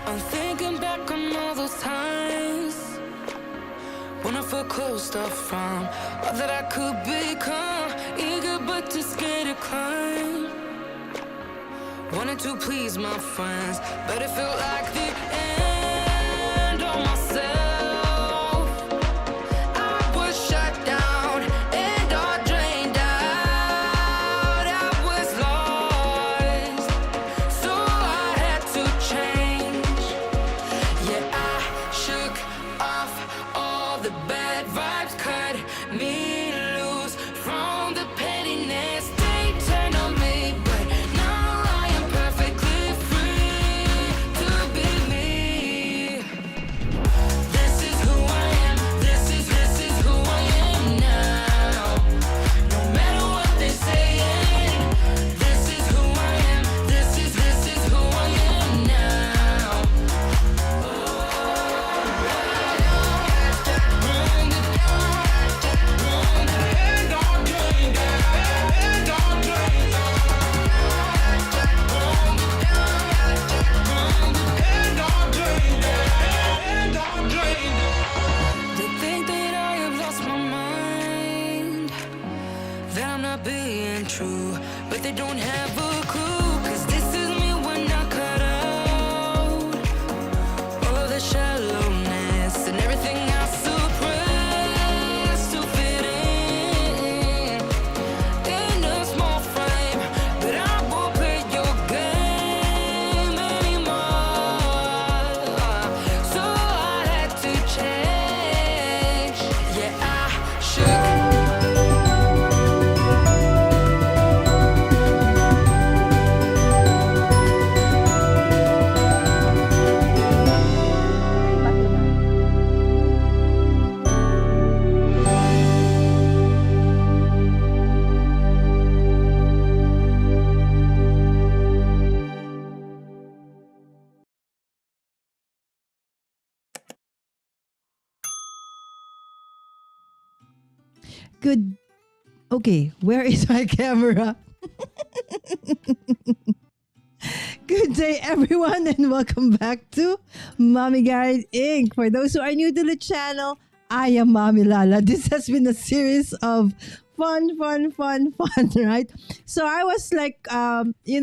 I'm thinking back on all those times when I felt closed off from all that I could become. Eager but too scared to climb. Wanted to please my friends, but it felt like the end of myself. I was shut down and all drained out. I was lost, so I had to change. Yeah, I shook off all the bad vibes, cut me loose from the pettiness they turned on me. But now I am perfectly free to be me. This is who I am. This is who I am now. No matter what they're saying, this is who I am. This is who I am now. They think that I have lost my mind, that I'm not being true, but they don't have a clue. 'Cause this is me when I cut out all of the shallowness and everything I suppress to fit in a small frame. But I won't play your game anymore, so I had to change. Yeah, I shook. Good. Okay, where is my camera? Good day, everyone, and welcome back to Mommy Guide Inc. For those who are new to the channel, I am Mommy Lala. This has been a series of fun, right? So I was like, what do you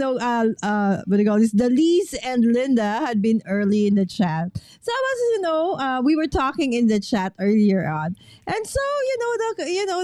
call this? The Liz and Linda had been early in the chat. So I was, we were talking in the chat earlier on. And so,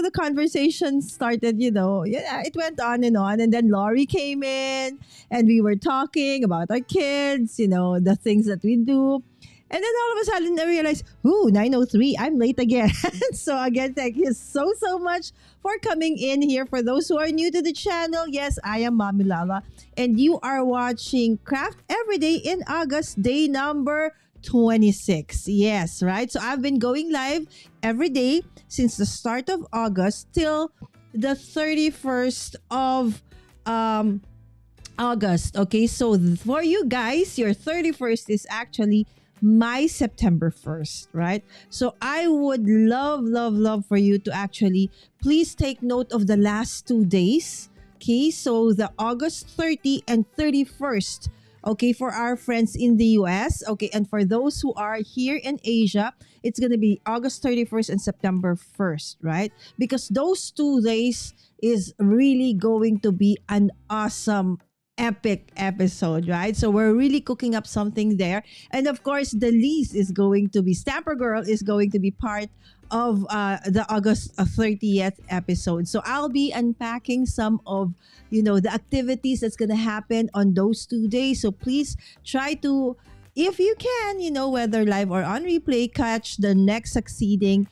the conversation started, it went on. And then Laurie came in and we were talking about our kids, the things that we do. And then all of a sudden I realized, 9:03, I'm late again. So again, thank you so much for coming in here. For those who are new to the channel, yes, I am Mommy Lala. And you are watching Craft Everyday in August, day number 26. Yes, right? So I've been going live every day since the start of August till the 31st of August. Okay, so for you guys, your 31st is actually my September 1st, right? So I would love for you to actually please take note of the last 2 days. Okay, so the August 30 and 31st. Okay, for our friends in the US. Okay, and for those who are here in Asia, it's going to be August 31st and September 1st, right? Because those 2 days is really going to be an awesome epic episode, right? So we're really cooking up something there. And of course, the Liz is going to be, Stamper Girl is going to be part of the August 30th episode. So I'll be unpacking some of, the activities that's going to happen on those 2 days. So please try to, if you can, whether live or on replay, catch the next succeeding,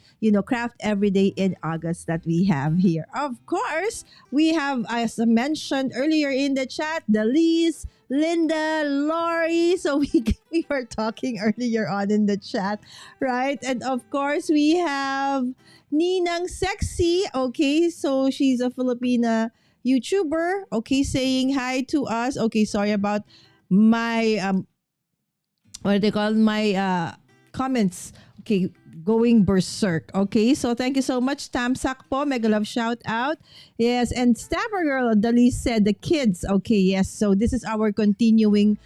Craft Everyday in August that we have here. Of course, we have, as I mentioned earlier in the chat, the Liz, Linda, Laurie. So we were talking earlier on in the chat, right? And of course, we have Ninang Sexy. Okay, so she's a Filipina YouTuber. Okay, saying hi to us. Okay, sorry about my what do they call my comments. Okay, going berserk. Okay, so thank you so much, Tamsak po. Mega love shout out. Yes, and Staffer Girl Dali said the kids. Okay, yes. So this is our continuing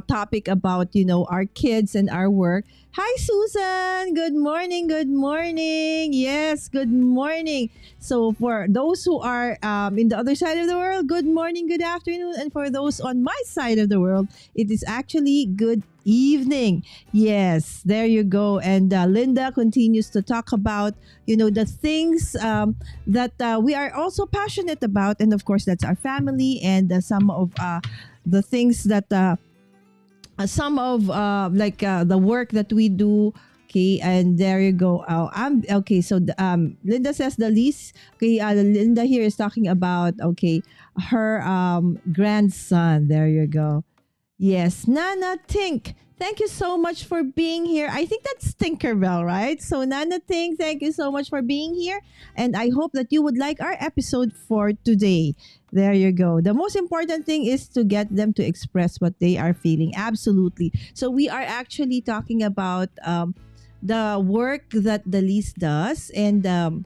topic about our kids and our work. Hi, Susan. Good morning. Good morning. Yes, good morning. So for those who are in the other side of the world, good morning, good afternoon, and for those on my side of the world, it is actually good evening. Yes, there you go. And Linda continues to talk about the things that we are also passionate about, and of course that's our family and some of the things that some of the work that we do. Okay, and there you go. I'm okay. So Linda says the least. Okay, Linda here is talking about her grandson. There you go. Yes, Nana Tink. Thank you so much for being here. I think that's Tinkerbell, right? So Nana Tink, thank you so much for being here. And I hope that you would like our episode for today. There you go. The most important thing is to get them to express what they are feeling. Absolutely. So we are actually talking about the work that Delise does. And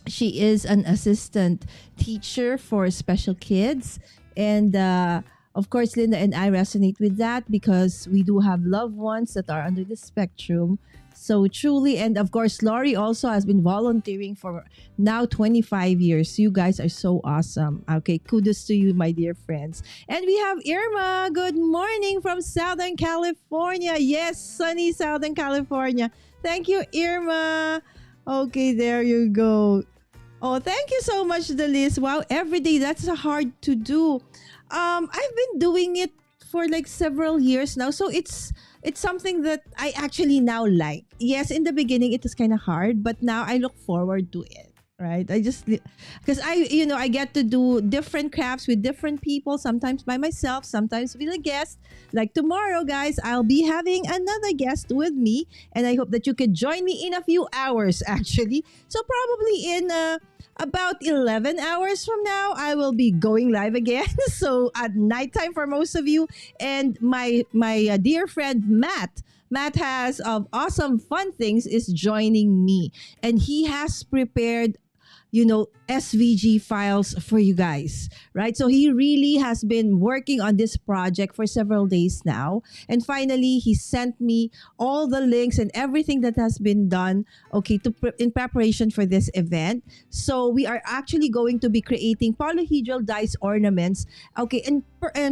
she is an assistant teacher for special kids. And of course, Linda and I resonate with that because we do have loved ones that are under the spectrum. So truly, and of course, Laurie also has been volunteering for now 25 years. You guys are so awesome. Okay, kudos to you, my dear friends. And we have Irma. Good morning from Southern California. Yes, sunny Southern California. Thank you, Irma. Okay, there you go. Oh, thank you so much, Delise. Wow, every day, that's hard to do. I've been doing it for like several years now, so it's something that I actually now like. Yes, in the beginning it was kind of hard, but now I look forward to it. Right? I just because I get to do different crafts with different people, sometimes by myself, sometimes with a guest. Like tomorrow, guys, I'll be having another guest with me, and I hope that you could join me in a few hours actually. So probably in about 11 hours from now, I will be going live again. So at nighttime for most of you, and my dear friend Matt has awesome fun things is joining me, and he has prepared SVG files for you guys, right? So he really has been working on this project for several days now. And finally, he sent me all the links and everything that has been done, in preparation for this event. So we are actually going to be creating polyhedral dice ornaments, in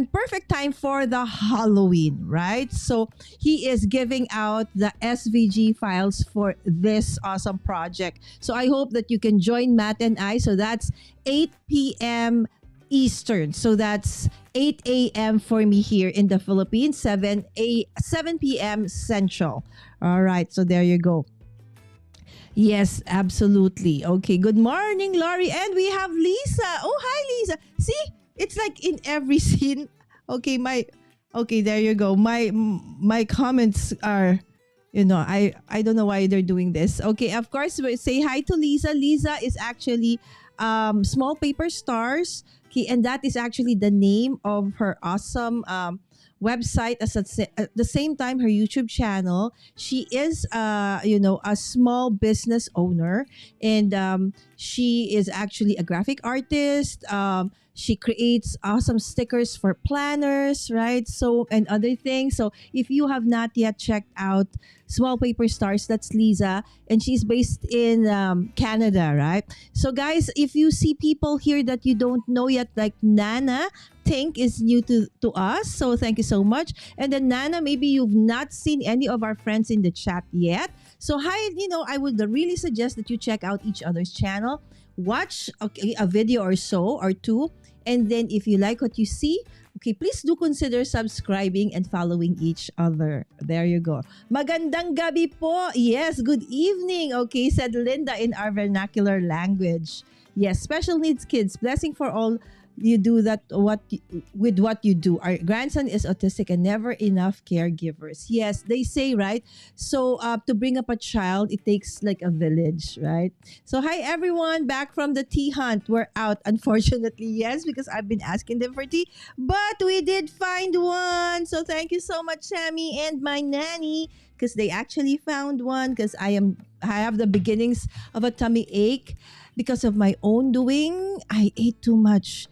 perfect time for the Halloween, right? So he is giving out the SVG files for this awesome project. So I hope that you can join Matt and I. So that's 8 p.m. Eastern. So that's 8 a.m. for me here in the Philippines, 7 p.m. Central. All right. So there you go. Yes, absolutely. Okay. Good morning, Laurie. And we have Lisa. Oh, hi, Lisa. See, it's like in every scene. Okay, there you go. My comments are, I don't know why they're doing this. Okay, of course, we say hi to Lisa. Lisa is actually Small Paper Stars. Okay, and that is actually the name of her awesome website. At the same time, her YouTube channel. She is, a small business owner, and she is actually a graphic artist. She creates awesome stickers for planners, right? So, and other things. So, if you have not yet checked out Small Paper Stars, that's Lisa, and she's based in Canada, right? So, guys, if you see people here that you don't know yet, like Nana Tink is new to us, so thank you so much. And then Nana, maybe you've not seen any of our friends in the chat yet. So, hi, I would really suggest that you check out each other's channel. Watch a video or so or two, and then if you like what you see, please do consider subscribing and following each other. There you go. Magandang gabi po. Yes, good evening. Okay, said Linda in our vernacular language. Yes, special needs kids. Blessing for all you do that with what you do. Our grandson is autistic and never enough caregivers. Yes, they say, right? So to bring up a child, it takes like a village, right? So hi everyone, back from the tea hunt. We're out, unfortunately, yes, because I've been asking them for tea, but we did find one. So thank you so much, Sammy and my nanny, because they actually found one. Because I have the beginnings of a tummy ache because of my own doing. I ate too much.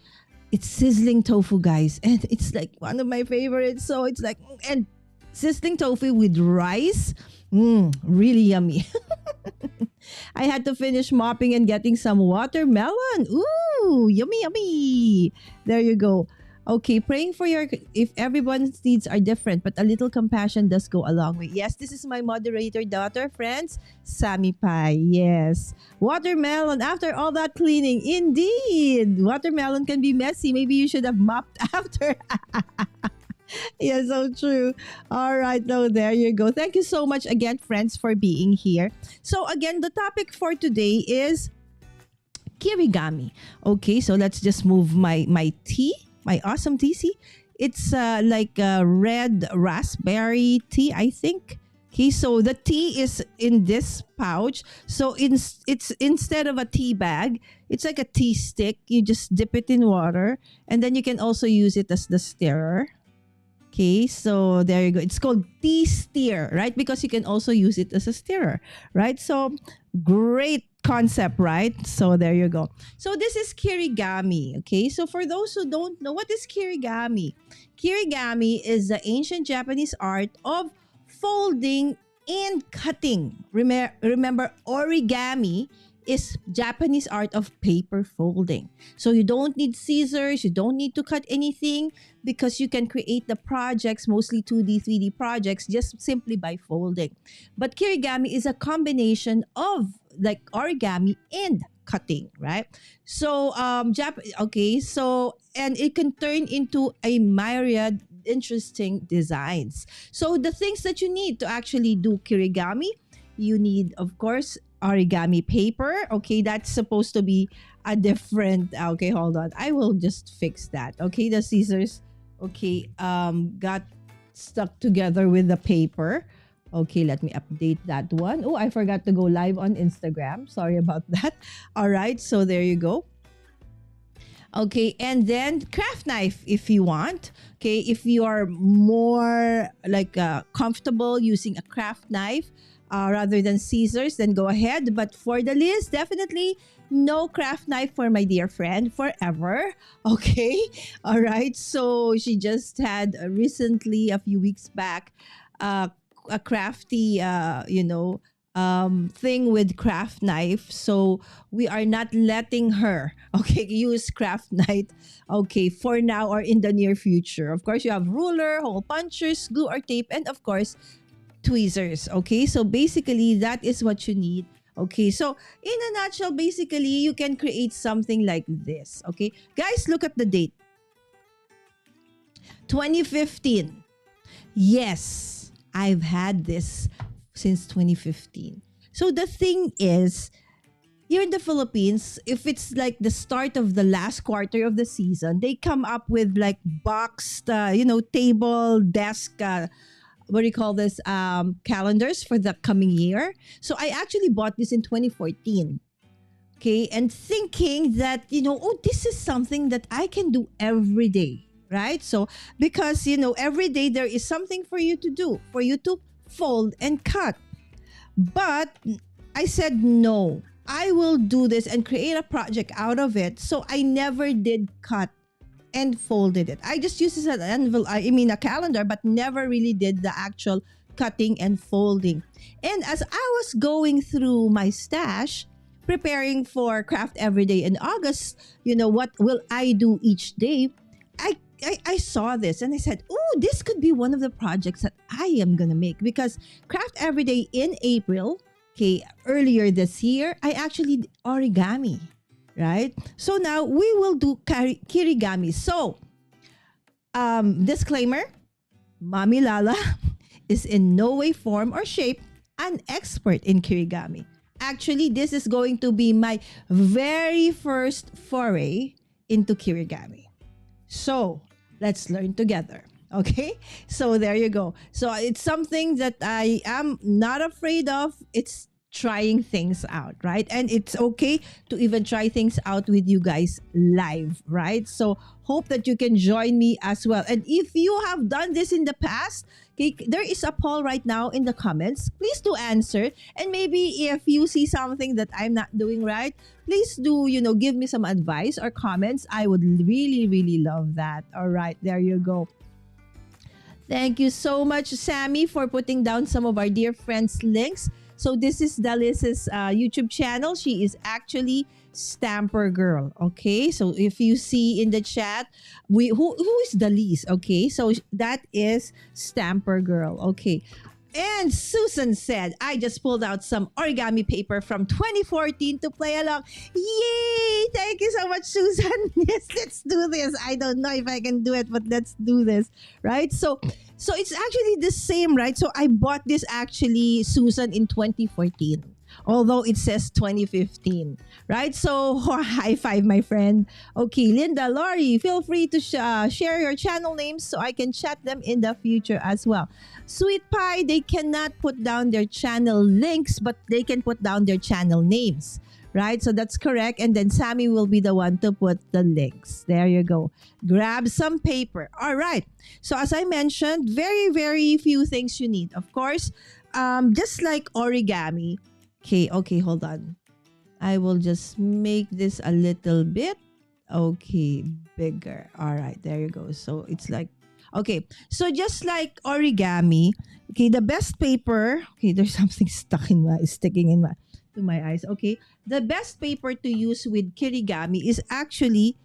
It's sizzling tofu, guys, and it's like one of my favorites. So it's like, and sizzling tofu with rice, really yummy. I had to finish mopping and getting some watermelon. Ooh, yummy, yummy. There you go. Okay, praying for your, if everyone's needs are different, but a little compassion does go a long way. Yes, this is my moderator daughter, friends, Sammy Pie. Yes. Watermelon after all that cleaning. Indeed. Watermelon can be messy. Maybe you should have mopped after. Yeah, so true. All right, though, there you go. Thank you so much again, friends, for being here. So again, the topic for today is Kirigami. Okay, so let's just move my tea, my awesome tea. See, it's like a red raspberry tea, I think. Okay, so the tea is in this pouch. So it's instead of a tea bag, it's like a tea stick. You just dip it in water, and then you can also use it as the stirrer. Okay, so there you go. It's called tea stir, right? Because you can also use it as a stirrer, right? So great concept, right? So there you go. So this is kirigami, okay? So for those who don't know, what is kirigami? Kirigami is the ancient Japanese art of folding and cutting. Remember, origami is Japanese art of paper folding. So you don't need scissors, you don't need to cut anything, because you can create the projects, mostly 2D, 3D projects, just simply by folding. But kirigami is a combination of like origami and cutting, right? So okay, so and it can turn into a myriad interesting designs. So the things that you need to actually do kirigami, you need, of course, origami paper. Okay, that's supposed to be a different, okay, hold on, I will just fix that. Okay, the scissors, okay, got stuck together with the paper. Okay, let me update that one. Oh, I forgot to go live on Instagram, sorry about that. All right, so there you go. Okay, and then craft knife if you want. Okay, if you are more like comfortable using a craft knife rather than scissors, then go ahead. But for the list, definitely no craft knife for my dear friend forever. Okay, all right. So she just had recently, a few weeks back, a crafty, thing with craft knife. So we are not letting her, okay, use craft knife, okay, for now or in the near future. Of course, you have ruler, hole punchers, glue or tape, and of course, tweezers. Okay, so basically that is what you need. Okay, so in a nutshell, basically you can create something like this. Okay, guys, look at the date, 2015. Yes, I've had this since 2015. So the thing is, here in the Philippines, if it's like the start of the last quarter of the season, they come up with like boxed, table, desk, what do you call this, calendars for the coming year. So I actually bought this in 2014. Okay, and thinking that, oh, this is something that I can do every day, right? So because, every day there is something for you to do, for you to fold and cut. But I said, no, I will do this and create a project out of it. So I never did cut and folded it. I just used it as an envelope, a calendar, but never really did the actual cutting and folding. And as I was going through my stash, preparing for Craft Everyday in August, what will I do each day? I saw this and I said, oh, this could be one of the projects that I am going to make, because Craft Everyday in April, okay, earlier this year, I actually did origami, right? So now we will do kirigami. So, disclaimer, Mommy Lala is in no way, form, or shape an expert in kirigami. Actually, this is going to be my very first foray into Kirigami. So let's learn together. Okay, so there you go. So it's something that I am not afraid of. It's trying things out, right? And it's okay to even try things out with you guys live, right? So hope that you can join me as well. And if you have done this in the past, okay, there is a poll right now in the comments. Please do answer. And maybe if you see something that I'm not doing right, please do, give me some advice or comments. I would really, really love that. All right, there you go. Thank you so much, Sammy, for putting down some of our dear friends' links. So this is Dalis's YouTube channel. She is actually Stamper Girl. Okay, so if you see in the chat, who is Dalis? Okay, so that is Stamper Girl. Okay. And Susan said, I just pulled out some origami paper from 2014 to play along. Yay! Thank you so much, Susan. Yes, let's do this. I don't know if I can do it, but let's do this. Right? So it's actually the same, right? So I bought this actually, Susan, in 2014. Although it says 2015, right? So high five, my friend. Okay, Linda, Laurie, feel free to share your channel names so I can chat them in the future as well. Sweet Pie, they cannot put down their channel links, but they can put down their channel names, right? So that's correct. And then Sammy will be the one to put the links. There you go. Grab some paper. All right. So as I mentioned, very, very few things you need. Of course, just like origami. Okay, hold on. I will just make this a little bit, bigger. All right, there you go. So it's like, so just like origami, the best paper, there's something sticking in my eyes. Okay, the best paper to use with Kirigami is actually,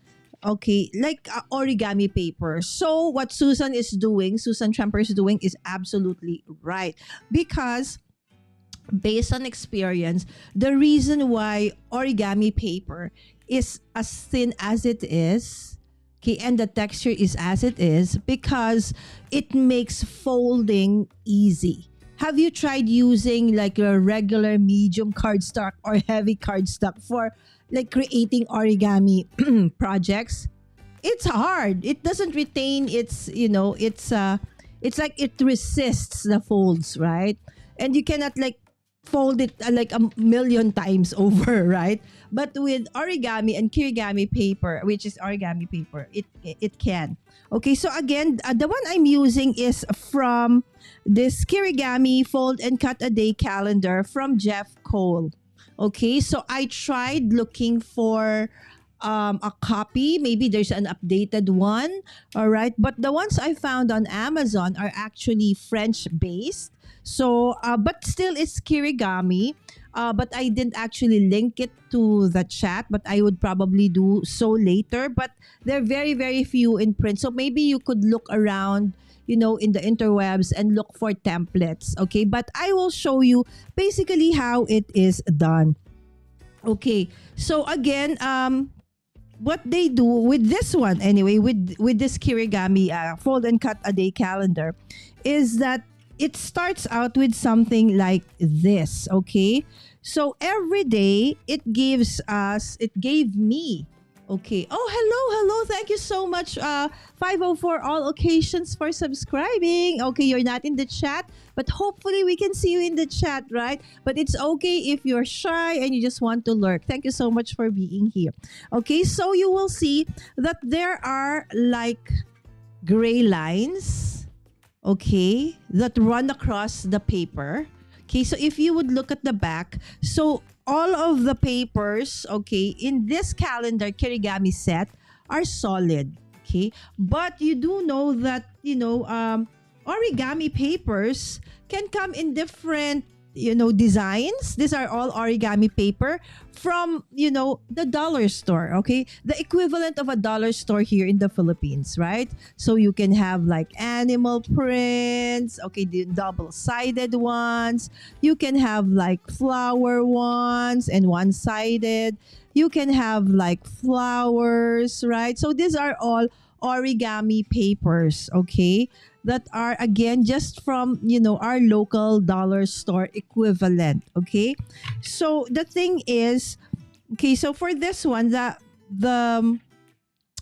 like origami paper. So what Susan Tremper is doing is absolutely right, because based on experience, the reason why origami paper is as thin as it is, and the texture is as it is, because it makes folding easy. Have you tried using like a regular medium cardstock or heavy cardstock for like creating origami projects? It's hard. It doesn't retain it's like it resists the folds, right? And you cannot like fold it like a million times over, right? But with origami and kirigami paper, which is origami paper, it can. Okay, so again, the one I'm using is from this Kirigami Fold and Cut a Day calendar from Jeff Cole. Okay, so I tried looking for a copy. Maybe there's an updated one. All right, but the ones I found on Amazon are actually French based. So, but still it's Kirigami. But I didn't actually link it to the chat, but I would probably do so later. But they're very, very few in print. So maybe you could look around, in the interwebs and look for templates. Okay, but I will show you basically how it is done. Okay, so again, what they do with this one anyway, with this Kirigami Fold and Cut a Day calendar, is that it starts out with something like this, okay? So every day, it gave me, okay. Oh, hello. Thank you so much, 504 All Occasions, for subscribing. Okay, you're not in the chat, but hopefully we can see you in the chat, right? But it's okay if you're shy and you just want to lurk. Thank you so much for being here. Okay, so you will see that there are like gray lines, okay, that run across the paper. Okay, so if you would look at the back, so all of the papers, okay, in this calendar Kirigami set are solid, okay? But you do know that, origami papers can come in different, designs. These are all origami paper from, the dollar store, okay? The equivalent of a dollar store here in the Philippines, right? So you can have like animal prints, okay, the double-sided ones. You can have like flower ones and one-sided. You can have like flowers, right? So these are all origami papers, okay, that are again just from our local dollar store equivalent. Okay, so the thing is, okay, so for this one, the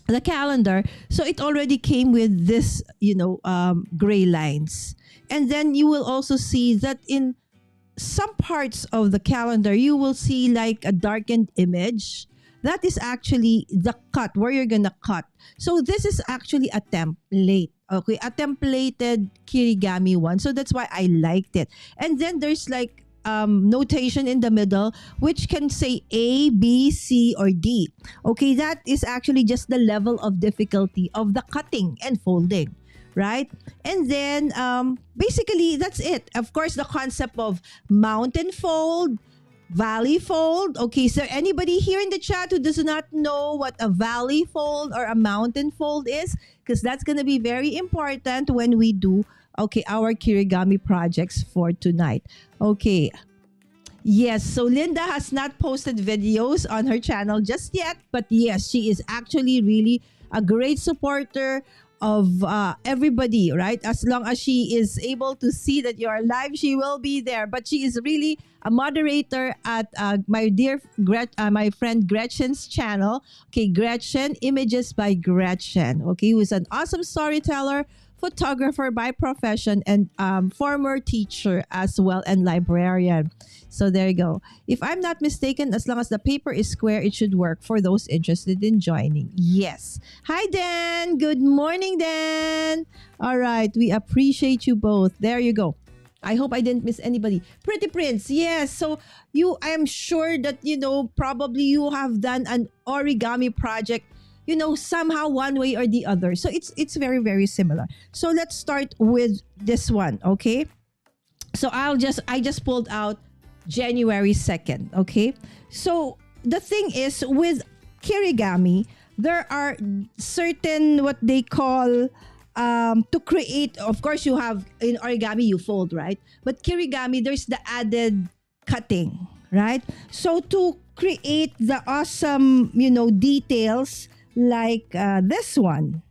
the calendar. So it already came with this, gray lines. And then you will also see that in some parts of the calendar, you will see like a darkened image. That is actually the cut where you're gonna cut. So this is actually a template. Okay, a templated Kirigami one. So that's why I liked it. And then there's like notation in the middle, which can say A, B, C, or D. Okay, that is actually just the level of difficulty of the cutting and folding, right? And then basically that's it. Of course, the concept of mountain fold, valley fold. Okay, so anybody here in the chat who does not know what a valley fold or a mountain fold is, because that's going to be very important when we do our Kirigami projects for tonight. Okay. Yes, so Linda has not posted videos on her channel just yet, but yes, she is actually really a great supporter of everybody, right? As long as she is able to see that you are live, she will be there. But she is really a moderator at my friend Gretchen's channel. Okay, Gretchen, Images by Gretchen. Okay, who is an awesome storyteller, photographer by profession, and former teacher as well, and librarian. So there you go. If I'm not mistaken, as long as the paper is square, it should work for those interested in joining. Yes. Hi, Dan. Good morning, Dan. All right. We appreciate you both. There you go. I hope I didn't miss anybody. Pretty Prince. Yes. So I am sure that, probably you have done an origami project, somehow one way or the other. So it's very, very similar. So let's start with this one. Okay. So I just pulled out January 2nd. Okay. So the thing is, with Kirigami, there are certain what they call to create. Of course, you have in origami, you fold, right? But Kirigami, there's the added cutting, right? So to create the awesome, details like this one.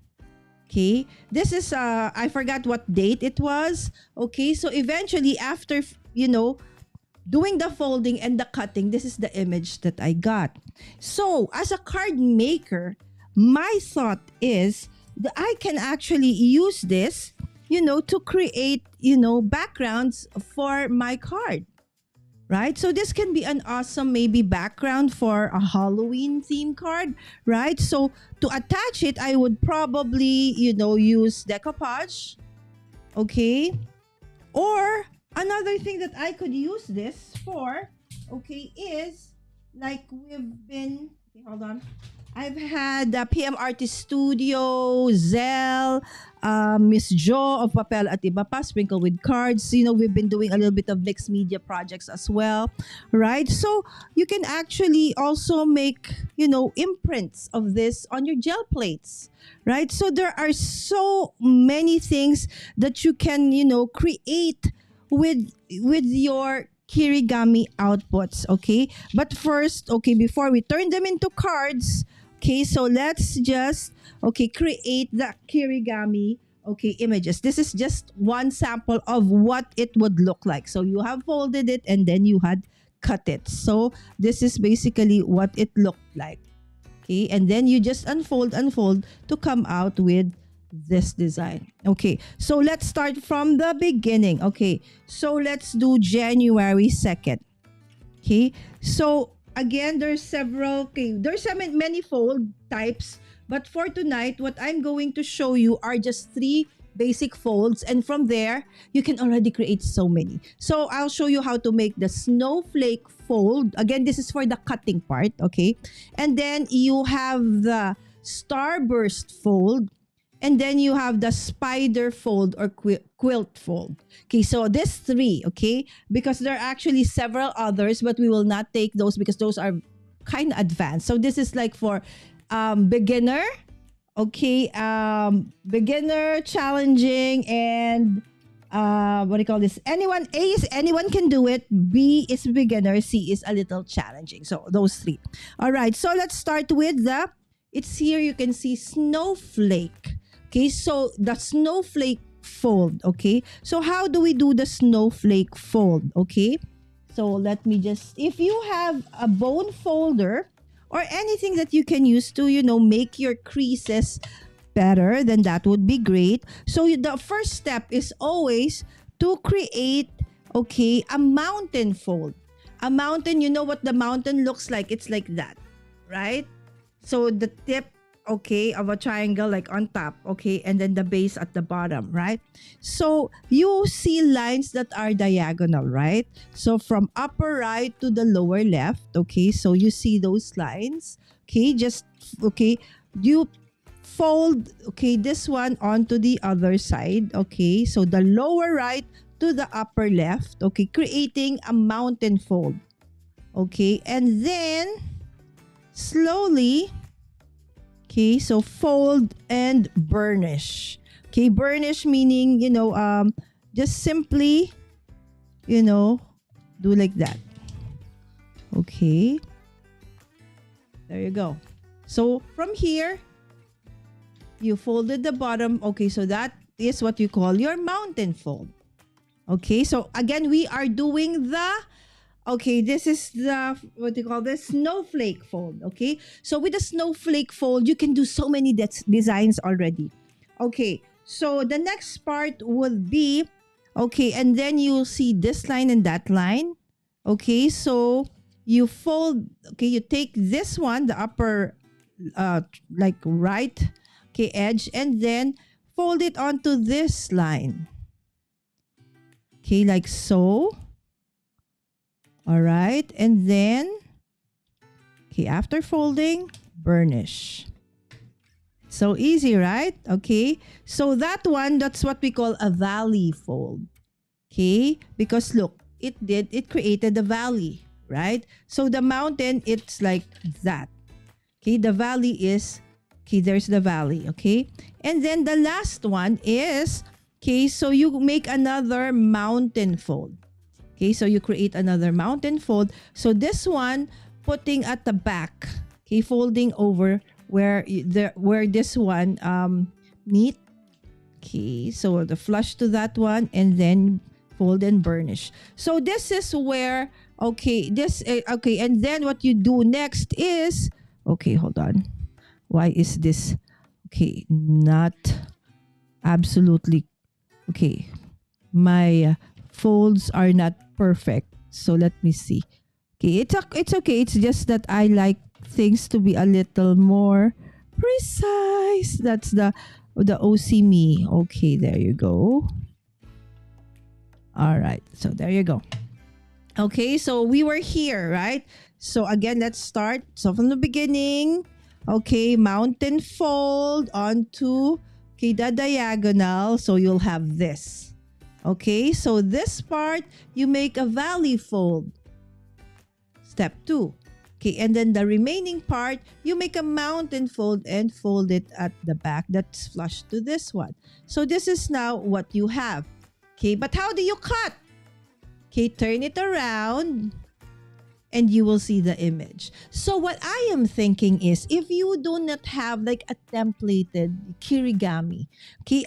Okay. This is, I forgot what date it was. Okay. So eventually after, doing the folding and the cutting, this is the image that I got. So as a card maker, my thought is that I can actually use this, to create, backgrounds for my card, right? So this can be an awesome maybe background for a Halloween theme card, right? So to attach it, I would probably, use decoupage, okay? Or another thing that I could use this for, okay, is like hold on. I've had PM Artist Studio, Zell, Miss Jo of Papel at Iba Pa, Sprinkle with Cards. We've been doing a little bit of mixed media projects as well, right? So you can actually also make, imprints of this on your gel plates, right? So there are so many things that you can, create with your Kirigami outputs, okay? But first, okay, before we turn them into cards, okay, so let's just, create the Kirigami, images. This is just one sample of what it would look like. So you have folded it and then you had cut it. So this is basically what it looked like, okay? And then you just unfold to come out with this design. Okay, so let's start from the beginning. Okay, so let's do January 2nd. Okay, so again, there's several, there's many fold types, but for tonight, what I'm going to show you are just 3 basic folds, and from there, you can already create so many. So I'll show you how to make the snowflake fold. Again, this is for the cutting part, okay? And then you have the starburst fold, and then you have the spider fold or quilt fold. Okay, so this 3, okay? Because there are actually several others, but we will not take those because those are kind of advanced. So this is like for beginner, okay? Beginner, challenging, and what do you call this? Anyone, A is anyone can do it. B is beginner. C is a little challenging. So those 3. All right, so let's start with it's here you can see snowflake. Okay, so the snowflake fold, okay? So how do we do the snowflake fold, okay? So let me just, if you have a bone folder, or anything that you can use to, make your creases better, then that would be great. So the first step is always to create, okay, a mountain fold. A mountain, you know what the mountain looks like? It's like that, right? So the tip, okay, of a triangle like on top, okay, and then the base at the bottom, right? So you see lines that are diagonal, right? So from upper right to the lower left, okay, so you see those lines, okay, you fold, okay, this one onto the other side, okay, so the lower right to the upper left, okay, creating a mountain fold, okay, and then slowly, okay, so fold and burnish. Okay, burnish meaning, just simply, do like that. Okay. There you go. So from here, you folded the bottom. Okay, so that is what you call your mountain fold. Okay, so again, we are doing the, okay, this is the, what do you call this? Snowflake fold, okay? So with the snowflake fold, you can do so many designs already. Okay, so the next part would be, okay, and then you'll see this line and that line. Okay, so you fold, okay, you take this one, the upper, like right, okay, edge, and then fold it onto this line. Okay, like so. All right, and then, okay, after folding, burnish. So easy, right? Okay, so that one, that's what we call a valley fold. Okay, because look, it created the valley, right? So the mountain, it's like that. Okay, the valley is, okay, there's the valley, okay? And then the last one is, okay, so you make another mountain fold. Okay, so you create another mountain fold. So this one, putting at the back, okay, folding over where this one meet. Okay, so the flush to that one, and then fold and burnish. So this is where, okay, okay, and then what you do next is, okay, hold on. Why is this, okay, not absolutely, okay, my folds are not perfect. So let me see. Okay, it's okay. It's just that I like things to be a little more precise. That's the OC me. Okay, there you go. All right. So there you go. Okay, so we were here, right? So again, let's start. So from the beginning, okay, mountain fold onto, okay, the diagonal. So you'll have this. Okay, so this part, you make a valley fold. Step 2. Okay, and then the remaining part, you make a mountain fold and fold it at the back. That's flush to this one. So this is now what you have. Okay, but how do you cut? Okay, turn it around and you will see the image. So what I am thinking is, if you do not have like a templated kirigami, okay,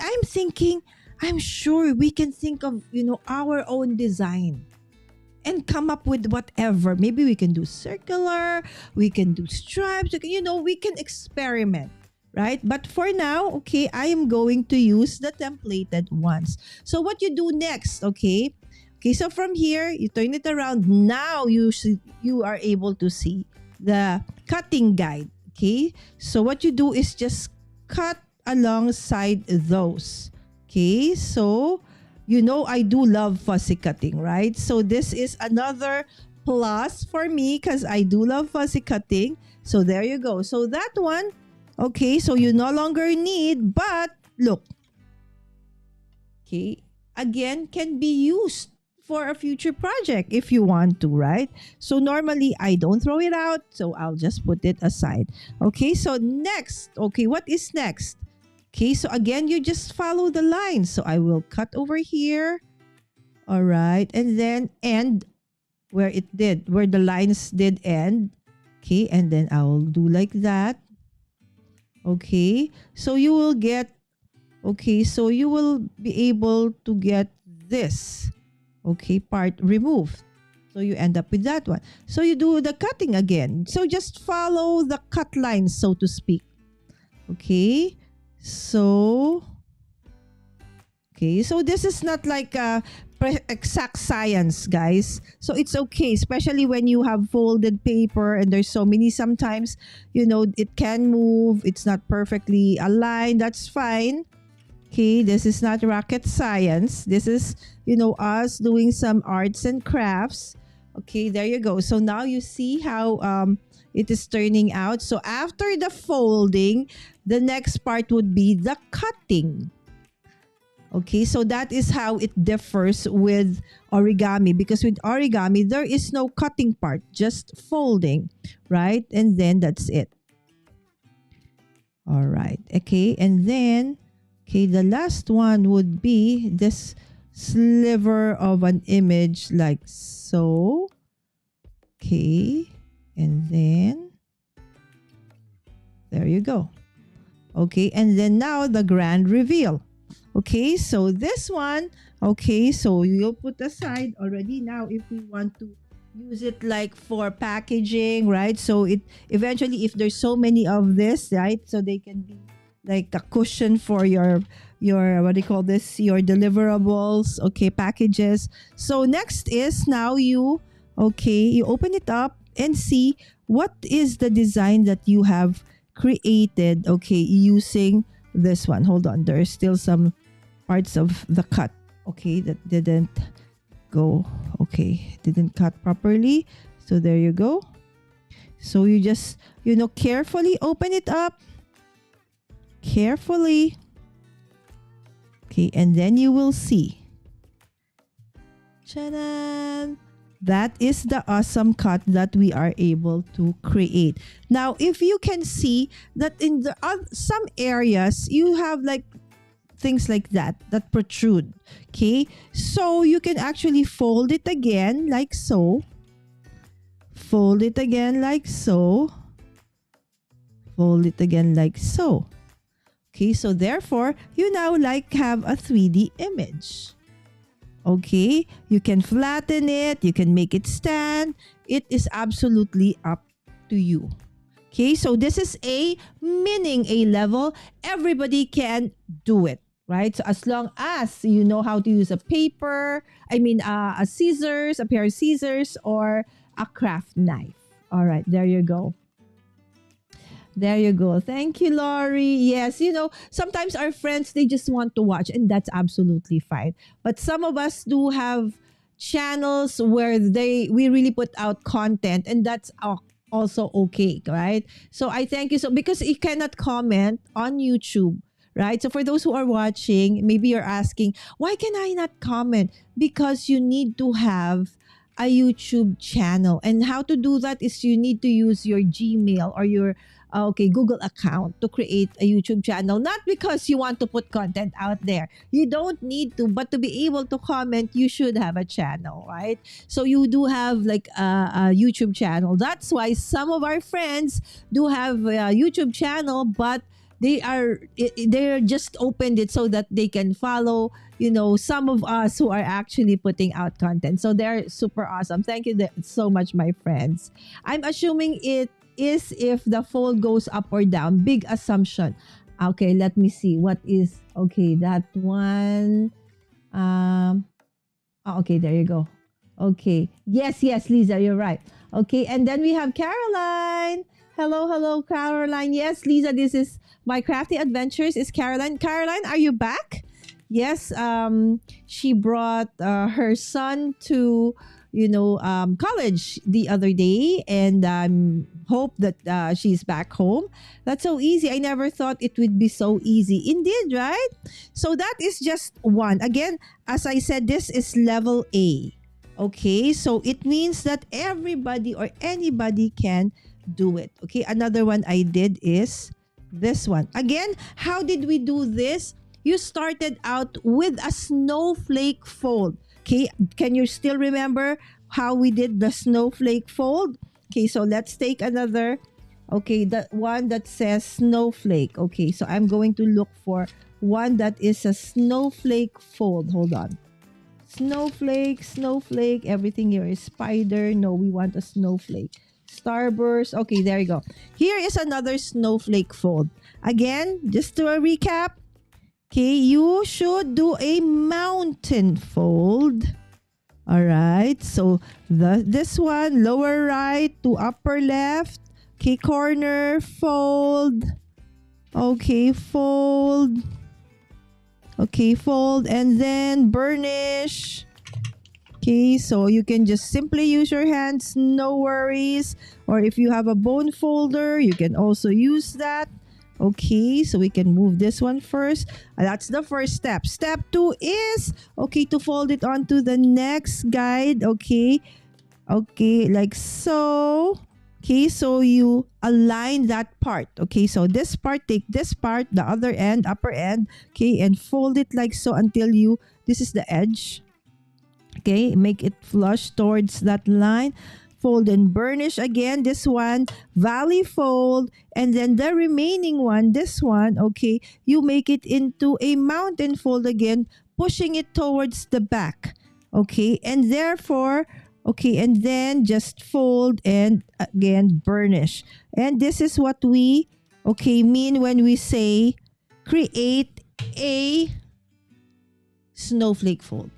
I'm sure we can think of, our own design and come up with whatever. Maybe we can do circular, we can do stripes, we can experiment, right? But for now, okay, I am going to use the templated ones. So what you do next, okay? Okay, so from here, you turn it around. Now you are able to see the cutting guide, okay? So what you do is just cut alongside those. Okay, so I do love fussy cutting, right? So this is another plus for me because I do love fussy cutting. So there you go. So that one, okay, so you no longer need, but look, okay, again, can be used for a future project if you want to, right? So normally I don't throw it out, so I'll just put it aside. Okay, so next, okay, what is next? Okay, so again, you just follow the line. So I will cut over here. All right. And then end where the lines did end. Okay, and then I will do like that. Okay, so you will get, okay, so you will be able to get this, okay, part removed. So you end up with that one. So you do the cutting again. So just follow the cut lines, so to speak. Okay. So this is not like a exact science, guys. So it's okay, especially when you have folded paper and there's so many. Sometimes, it can move. It's not perfectly aligned. That's fine. Okay, this is not rocket science. This is, us doing some arts and crafts. Okay, there you go. So now you see how it is turning out. So after the folding, the next part would be the cutting. Okay, so that is how it differs with origami, because with origami, there is no cutting part, just folding, right? And then that's it. All right, okay, and then, the last one would be this sliver of an image like so. Okay, and then there you go. Okay, and then now the grand reveal. Okay, so this one, so you'll put aside already now if we want to use it like for packaging, right? So it eventually, if there's so many of this, right? So they can be like a cushion for your what do you call this? Your deliverables, packages. So next is now you open it up and see what is the design that you have created, using this one. Hold on, there's still some parts of the cut, that didn't go, didn't cut properly. So there you go. So you just, carefully open it up. Carefully. And then you will see. Ta-da! That is the awesome cut that we are able to create. Now, if you can see that in the some areas, you have like things like that protrude. So you can actually fold it again like so. Fold it again like so. Fold it again like so. So therefore, you now have a 3D image. You can flatten it, you can make it stand. It is absolutely up to you. So this is meaning A level. Everybody can do it, right? So as long as you know how to use a paper, a scissors, a pair of scissors, or a craft knife. All right, there you go. There you go. Thank you, Lori. Yes, sometimes our friends, they just want to watch, and that's absolutely fine. But some of us do have channels where we really put out content, and that's also okay, right? So I thank you. So because you cannot comment on YouTube, right? So for those who are watching, maybe you're asking, why can I not comment? Because you need to have a YouTube channel. And how to do that is you need to use your Gmail or your Google account to create a YouTube channel. Not because you want to put content out there. You don't need to, but to be able to comment, you should have a channel, right? So you do have like a YouTube channel. That's why some of our friends do have a YouTube channel, but they're just opened it so that they can follow, some of us who are actually putting out content. So they're super awesome. Thank you so much, my friends. I'm assuming it is if the fold goes up or down. Big assumption. Okay, let me see. What is that one? Okay, there you go. Okay. Yes, Lisa, you're right. Okay, and then we have Caroline. Hello, Caroline. Yes, Lisa, this is My Crafty Adventures is Caroline. Caroline, are you back? Yes, she brought her son to college the other day, and hope that she's back home. That's so easy. I never thought it would be so easy. Indeed, right? So that is just one. Again, as I said, this is level A. Okay, so it means that everybody or anybody can do it. Okay, another one I did is this one. Again, how did we do this? You started out with a snowflake fold. Okay, can you still remember how we did the snowflake fold? Okay, so let's take another. Okay, the one that says snowflake. Okay, so I'm going to look for one that is a snowflake fold. Hold on. Snowflake, snowflake. Everything here is spider. No, we want a snowflake. Starburst. Okay, there you go. Here is another snowflake fold. Again, just to recap. Okay, you should do a mountain fold. All right, so this one, lower right to upper left. Okay, corner, fold. Okay, fold. Okay, fold, and then burnish. Okay, so you can just simply use your hands, no worries. Or if you have a bone folder, you can also use that. Okay, so we can move this one first. That's the first step. Step 2 is, okay, to fold it onto the next guide. Okay, okay, like so. Okay, so you align that part. Okay, so this part, take this part, the other end, upper end. Okay, and fold it like so until this is the edge. Okay, make it flush towards that line. Fold and burnish again. This one, valley fold. And then the remaining one, this one, okay, you make it into a mountain fold again, pushing it towards the back. Okay, and therefore, okay, and then just fold and again burnish. And this is what we, okay, mean when we say create a snowflake fold.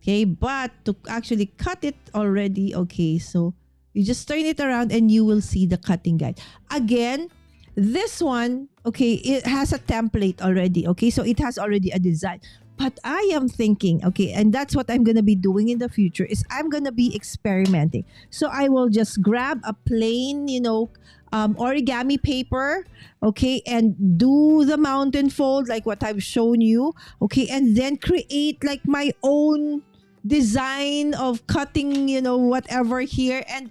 Okay, but to actually cut it already, okay, so you just turn it around and you will see the cutting guide. Again, this one, okay, it has a template already, okay, so it has already a design. But I am thinking, okay, and that's what I'm going to be doing in the future, is I'm going to be experimenting. So I will just grab a plain, origami paper, okay, and do the mountain fold like what I've shown you, okay, and then create like my own design of cutting, whatever here, and,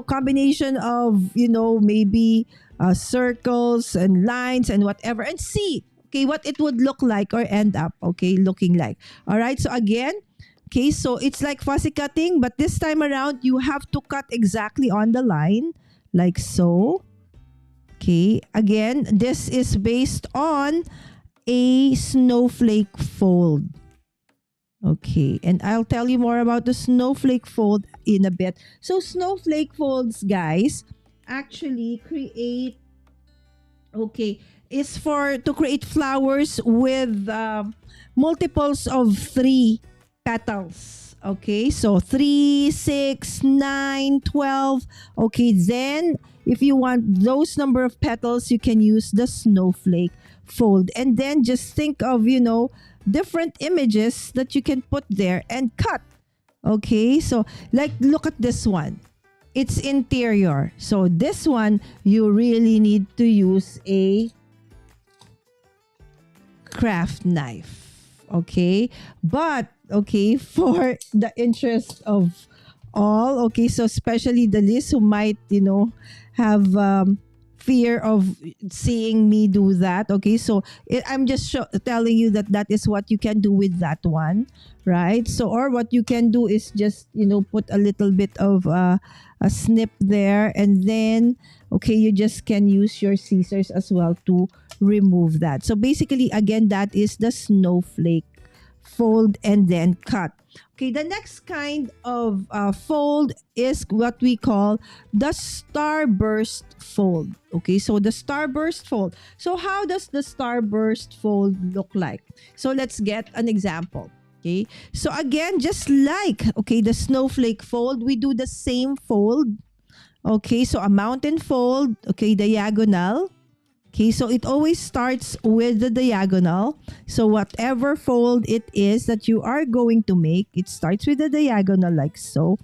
combination of, maybe circles and lines and whatever, and see, okay, what it would look like or end up, okay, looking like. All right, so again, okay, so it's like fussy cutting, but this time around, you have to cut exactly on the line, like so. Okay, again, this is based on a snowflake fold. Okay, and I'll tell you more about the snowflake fold in a bit. So snowflake folds, guys, actually create, okay, is to create flowers with multiples of 3 petals. Okay, so 3, 6, 9, 12. Okay, then if you want those number of petals, you can use the snowflake fold. And then just think of, different images that you can put there and cut. Okay, so like look at this one. It's interior. So this one, you really need to use a craft knife. Okay, but okay, for the interest of all, okay, so especially the list who might, have fear of seeing me do that. Okay, so I'm just telling you that is what you can do with that one, right? So, or what you can do is just, put a little bit of a snip there, and then, okay, you just can use your scissors as well to remove that. So basically, again, that is the snowflake fold and then cut. Okay, the next kind of fold is what we call the starburst fold. Okay, so the starburst fold. So how does the starburst fold look like? So let's get an example. Okay, so again, just like, okay, the snowflake fold, we do the same fold. Okay, so a mountain fold, okay, diagonal. Okay, so it always starts with the diagonal. So whatever fold it is that you are going to make, it starts with the diagonal like so.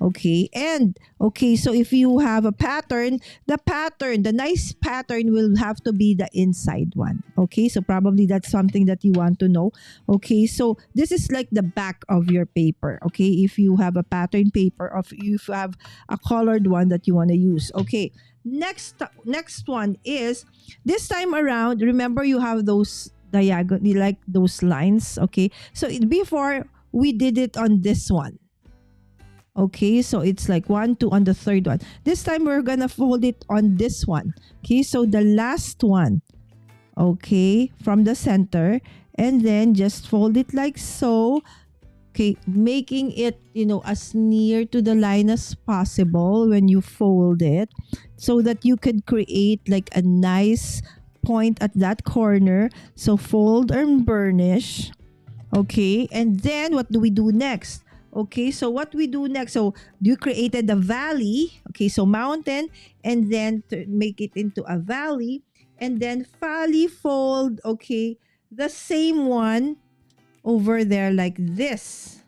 Okay, and okay, so if you have a pattern, the nice pattern will have to be the inside one. Okay, so probably that's something that you want to know. Okay, so this is like the back of your paper. Okay, if you have a pattern paper, or if you have a colored one that you want to use. Okay, next one is, this time around, remember you have those diagonal, like those lines. Okay, so before we did it on this one. Okay, so it's like 1, 2 on the third one. This time we're gonna fold it on this one. Okay, so the last one, okay, from the center, and then just fold it like so. Okay, making it, as near to the line as possible when you fold it, so that you could create like a nice point at that corner. So fold and burnish. Okay, and then what do we do next? Okay, so what we do next, so you created a valley. Okay, so mountain, and then to make it into a valley, and then valley fold. Okay, the same one over there like this.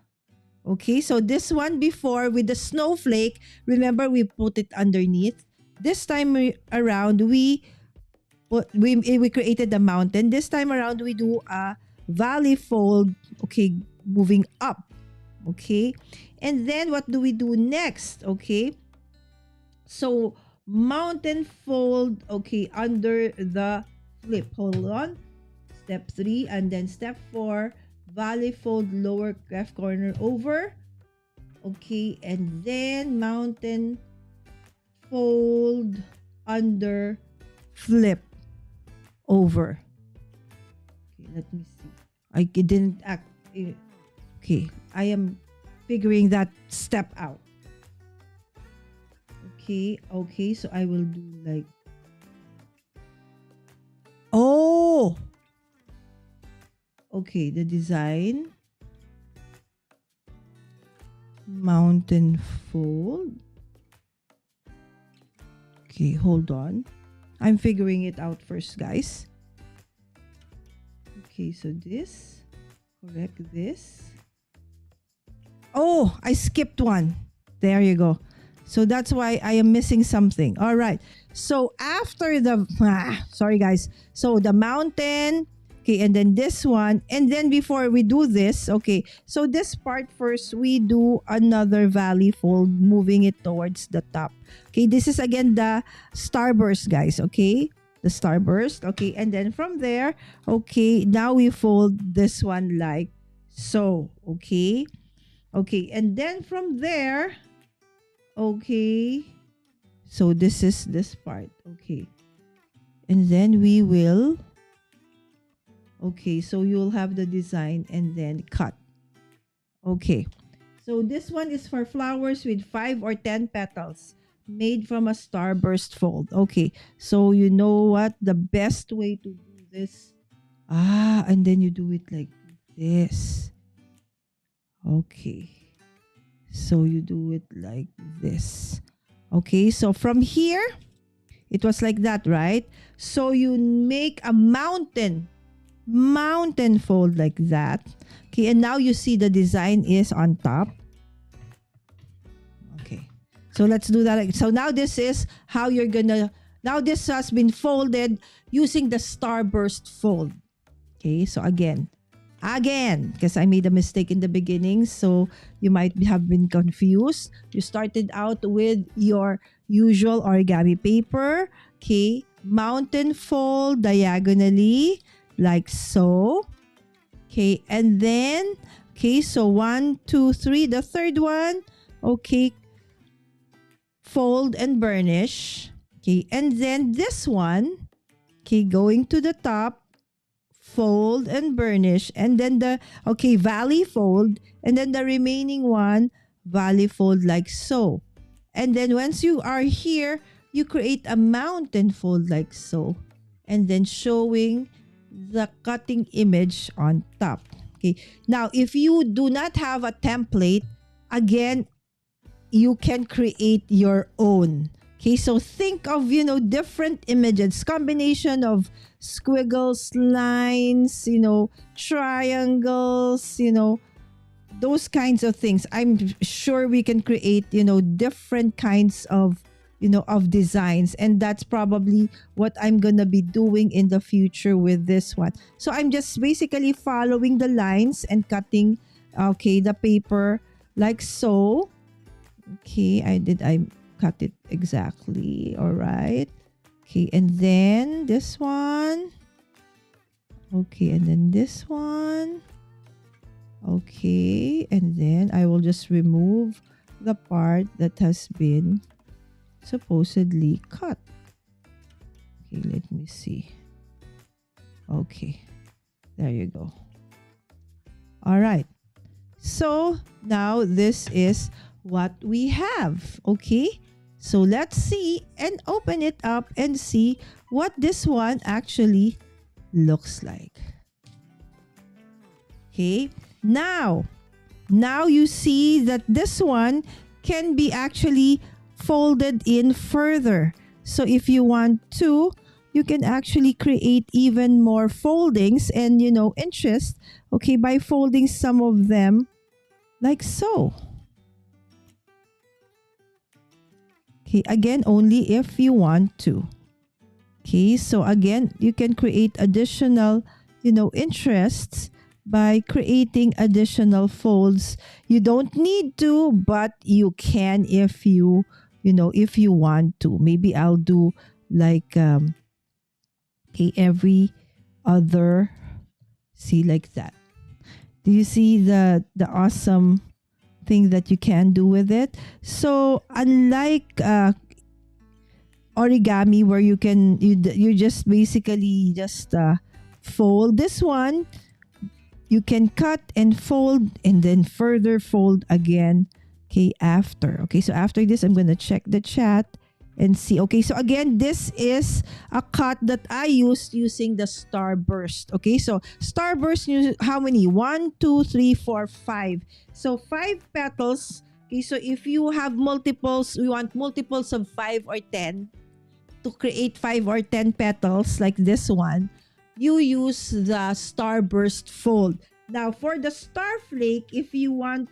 Okay, so this one before with the snowflake, remember we put it underneath. This time around we created the mountain. This time around we do a valley fold. Okay, moving up. Okay, and then what do we do next? Okay, so mountain fold. Okay, under the flip. Hold on. Step 3, and then step 4, valley fold lower left corner over. Okay, and then mountain fold under flip over. Okay, let me see. I didn't act. Okay, I am figuring that step out. Okay, so I will do like, oh, okay, the design, mountain fold. Okay, hold on. I'm figuring it out first, guys. Okay, so this, correct this. Oh, I skipped one. There you go. So that's why I am missing something. All right. So after the, sorry guys. So the mountain, okay, and then this one. And then before we do this, okay, so this part first, we do another valley fold, moving it towards the top. Okay, this is again the starburst, guys, okay? The starburst, okay? And then from there, okay, now we fold this one like so, okay? Okay, and then from there, okay, so this is this part, okay, and then we will, okay, so you'll have the design and then cut. Okay, so this one is for flowers with 5 or 10 petals made from a starburst fold. Okay, so you know what the best way to do this, and then you do it like this. Okay, so you do it like this. Okay, so from here, it was like that, right? So you make a mountain fold like that. Okay, and now you see the design is on top. Okay, so let's do that. So now this is how you're gonna, now this has been folded using the starburst fold. Okay, so again, because I made a mistake in the beginning, so you might have been confused. You started out with your usual origami paper. Okay, mountain fold diagonally like so. Okay, and then, okay, so 1, 2, 3, the third one, okay, fold and burnish. Okay, and then this one, okay, going to the top, fold and burnish, and then the, okay, valley fold, and then the remaining one, valley fold like so. And then once you are here, you create a mountain fold like so, and then showing the cutting image on top. Okay, now if you do not have a template, again, you can create your own. Okay, so think of, different images, combination of squiggles, lines, triangles, those kinds of things. I'm sure we can create, different kinds of, of designs. And that's probably what I'm going to be doing in the future with this one. So I'm just basically following the lines and cutting, okay, the paper like so. Okay, I cut it exactly. All right. Okay, and then this one. Okay, and then this one. Okay, and then I will just remove the part that has been supposedly cut. Okay, let me see. Okay, there you go. All right. So now this is what we have. Okay, so let's see and open it up and see what this one actually looks like. Okay, now you see that this one can be actually folded in further. So if you want to, you can actually create even more foldings and, interest, okay, by folding some of them like so. Okay, again, only if you want to. Okay, so again, you can create additional, interests by creating additional folds. You don't need to, but you can if you want to. Maybe I'll do like every other, see, like that. Do you see the awesome thing that you can do with it? So unlike origami, where you just basically just fold this one, you can cut and fold and then further fold again, okay, after. Okay, so after this, I'm going to check the chat and see. Okay, so again, this is a cut that I used using the starburst. Okay, so starburst, how many? 1, 2, 3, 4, 5. So 5 petals. Okay, so if you have multiples, we want multiples of 5 or 10 to create 5 or 10 petals like this one. You use the starburst fold. Now for the starflake, if you want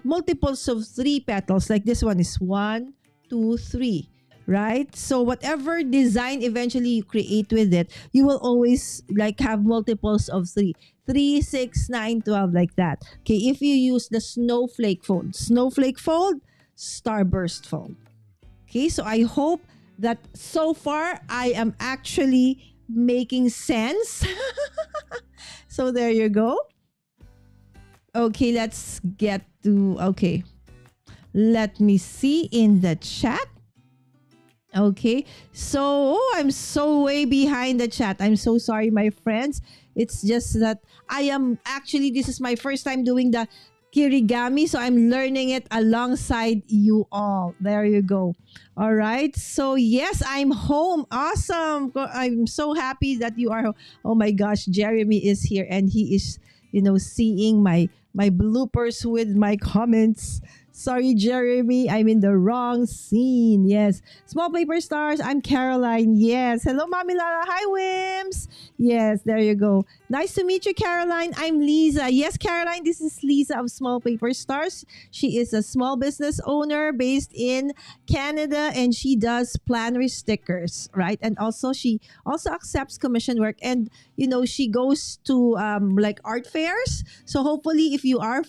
multiples of 3 petals, like this one is 1, 2, 3, right? So whatever design eventually you create with it, you will always like have multiples of 3, 3, 6, 9, 12, like that. Okay, if you use the snowflake fold, starburst fold. Okay, so I hope that so far I am actually making sense. So there you go. Okay, let's get to, okay, let me see in the chat. Okay, so I'm so way behind the chat. I'm so sorry, my friends. It's just that this is my first time doing the Kirigami, so I'm learning it alongside you all. There you go. All right. So yes, I'm home. Awesome. I'm so happy that you are home. Oh my gosh, Jeremy is here and he is, seeing my bloopers with my comments. Sorry, Jeremy, I'm in the wrong scene. Yes. Small Paper Stars, I'm Caroline. Yes. Hello, Mami Lara. Hi, Wims. Yes, there you go. Nice to meet you, Caroline. I'm Lisa. Yes, Caroline, this is Lisa of Small Paper Stars. She is a small business owner based in Canada and she does planner stickers, right? And also she also accepts commission work and, she goes to like art fairs. So hopefully if you are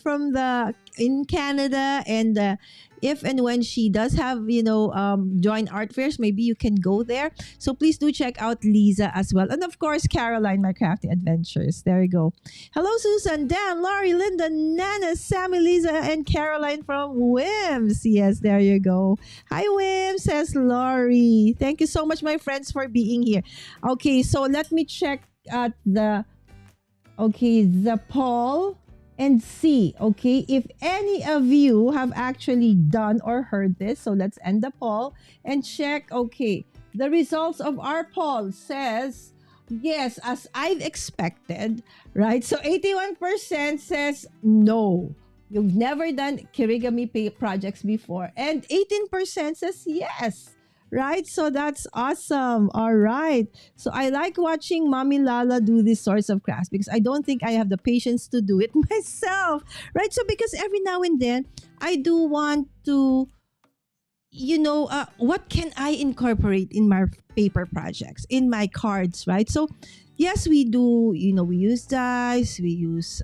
in Canada and if and when she does have, join art fairs, maybe you can go there. So please do check out Lisa as well. And of course, Caroline, my crafty adventures. There you go. Hello, Susan, Dan, Laurie, Linda, Nana, Sammy, Lisa, and Caroline from Wims. Yes, there you go. Hi, Wims, says Laurie. Thank you so much, my friends, for being here. Okay, so let me check at the poll and see, okay, if any of you have actually done or heard this. So let's end the poll and check. Okay, the results of our poll says yes, as I've expected, right? So 81% says no, you've never done Kirigami projects before, and 18% says yes. Right? So that's awesome. All right. So I like watching Mommy Lala do these sorts of crafts because I don't think I have the patience to do it myself. Right? So because every now and then I do want to, what can I incorporate in my paper projects, in my cards, right? So yes, we do, we use dies, we use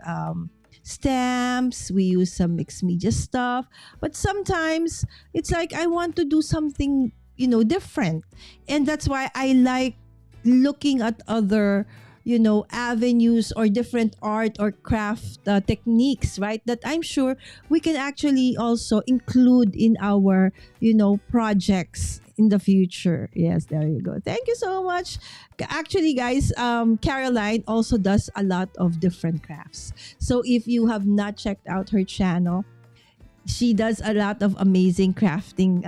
stamps, we use some mixed media stuff. But sometimes it's like I want to do something different, and that's why I like looking at other avenues or different art or craft techniques, right? That I'm sure we can actually also include in our, projects in the future. Yes, there you go. Thank you so much. Actually, guys, Caroline also does a lot of different crafts. So if you have not checked out her channel, she does a lot of amazing crafting,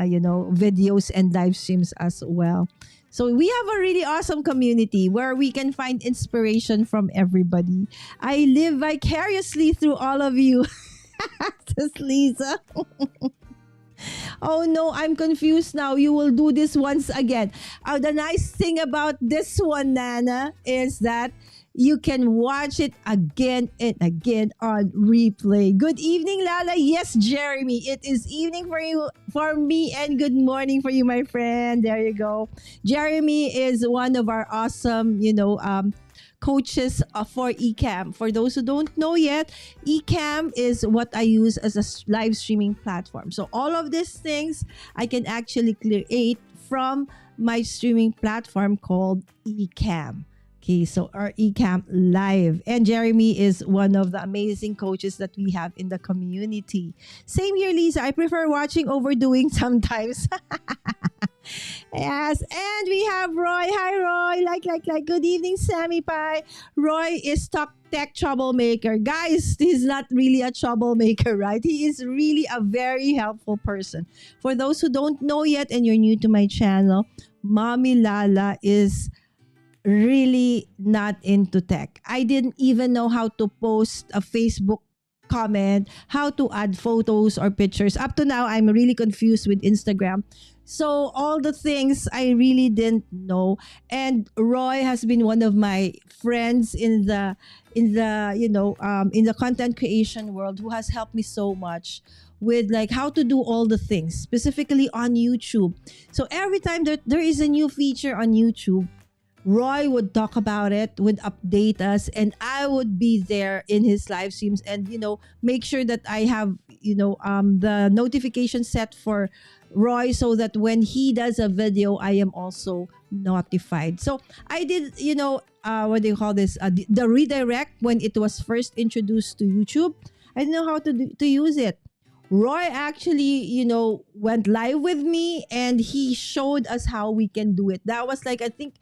videos and live streams as well. So we have a really awesome community where we can find inspiration from everybody. I live vicariously through all of you. Says Lisa. Oh no, I'm confused now. You will do this once again. The nice thing about this one, Nana, is that you can watch it again and again on replay. Good evening, Lala. Yes, Jeremy. It is evening for you, for me, and good morning for you, my friend. There you go. Jeremy is one of our awesome, coaches for eCam. For those who don't know yet, eCam is what I use as a live streaming platform. So all of these things I can actually create from my streaming platform called eCam. Okay, so our eCamp live. And Jeremy is one of the amazing coaches that we have in the community. Same here, Lisa. I prefer watching over doing sometimes. Yes, and we have Roy. Hi, Roy. Like. Good evening, Sammy Pie. Roy is top tech troublemaker. Guys, he's not really a troublemaker, right? He is really a very helpful person. For those who don't know yet and you're new to my channel, Mommy Lala is really not into tech. I didn't even know how to post a Facebook comment, how to add photos or pictures. Up to now, I'm really confused with Instagram. So all the things I really didn't know. And Roy has been one of my friends in the content creation world who has helped me so much with like how to do all the things, specifically on YouTube. So every time there is a new feature on YouTube, Roy would talk about it, would update us, and I would be there in his live streams and, make sure that I have, the notification set for Roy so that when he does a video, I am also notified. So I did, what do you call this? The redirect when it was first introduced to YouTube. I didn't know how to use it. Roy actually, went live with me and he showed us how we can do it. That was like, I think,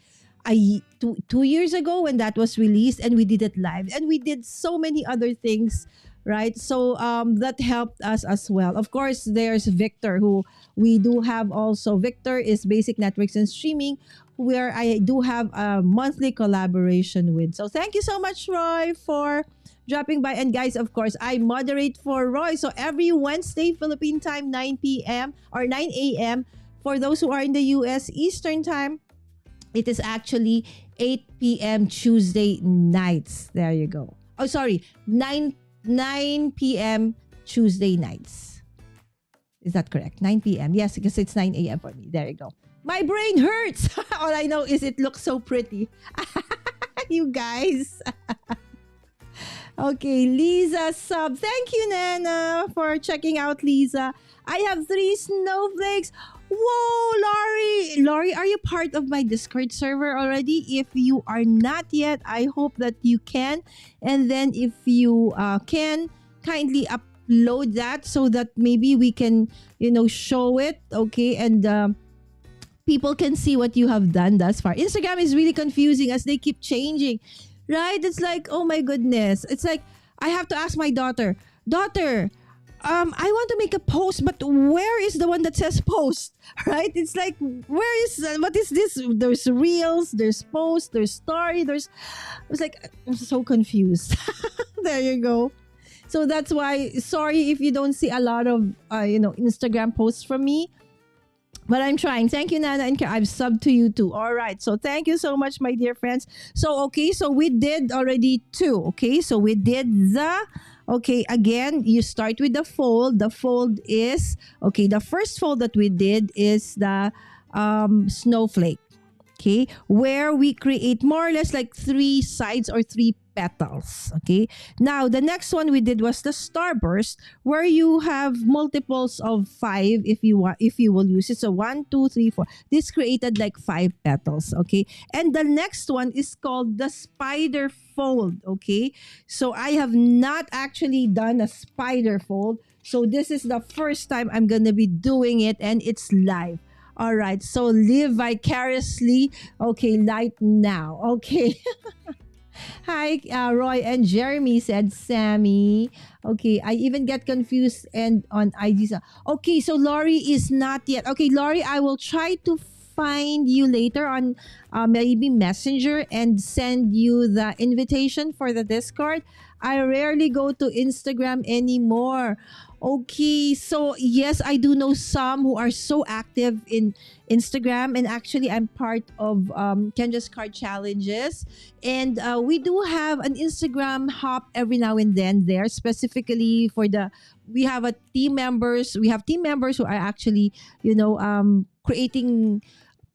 2 years ago when that was released, and we did it live, and we did so many other things, right? So that helped us as well. Of course, there's Victor, who we do have also. Victor is Basic Networks and Streaming, where I do have a monthly collaboration with. So thank you so much, Roy, for dropping by. And guys, of course, I moderate for Roy. So every Wednesday, Philippine time, 9 p.m. or 9 a.m. For those who are in the U.S. Eastern time, it is actually 8 p.m. Tuesday nights. There you go. Oh, sorry. 9 p.m. Tuesday nights. Is that correct? 9 p.m. Yes, because it's 9 a.m. for me. There you go. My brain hurts. All I know is it looks so pretty. You guys. Okay, Lisa sub. Thank you, Nana, for checking out Lisa. I have 3 snowflakes. Whoa, Laurie, are you part of my Discord server already? If you are not yet, I hope that you can. And then if you can, kindly upload that so that maybe we can, show it, okay? And people can see what you have done thus far. Instagram is really confusing as they keep changing, right? It's like, oh my goodness. It's like, I have to ask my daughter, I want to make a post, but where is the one that says post, right? It's like, what is this? There's reels, there's post, there's story, I was like, I'm so confused. There you go. So that's why, sorry if you don't see a lot of, Instagram posts from me, but I'm trying. Thank you, Nana, and I've subbed to you too. All right. So thank you so much, my dear friends. So, okay. So we did already 2. Okay. So we did again, you start with the fold. The fold is, the first fold that we did is the snowflake. Okay, where we create more or less like 3 sides or 3 petals. Okay, now the next one we did was the starburst, where you have multiples of 5 if you want, if you will use it. So 1, 2, 3, 4. This created like 5 petals. Okay, and the next one is called the spider fold. Okay, so I have not actually done a spider fold, so this is the first time I'm gonna be doing it, and it's live. All right, so live vicariously. Okay, right now. Okay. Hi, Roy and Jeremy said Sammy. Okay, I even get confused and on IG. Okay, so Lori is not yet. Okay, Lori, I will try to find you later on maybe Messenger and send you the invitation for the Discord. I rarely go to Instagram anymore. Okay, so yes, I do know some who are so active in Instagram, and actually, I'm part of Kendra's Card Challenges, and we do have an Instagram hop every now and then there, specifically for the. We have a team members. We have team members who are actually, creating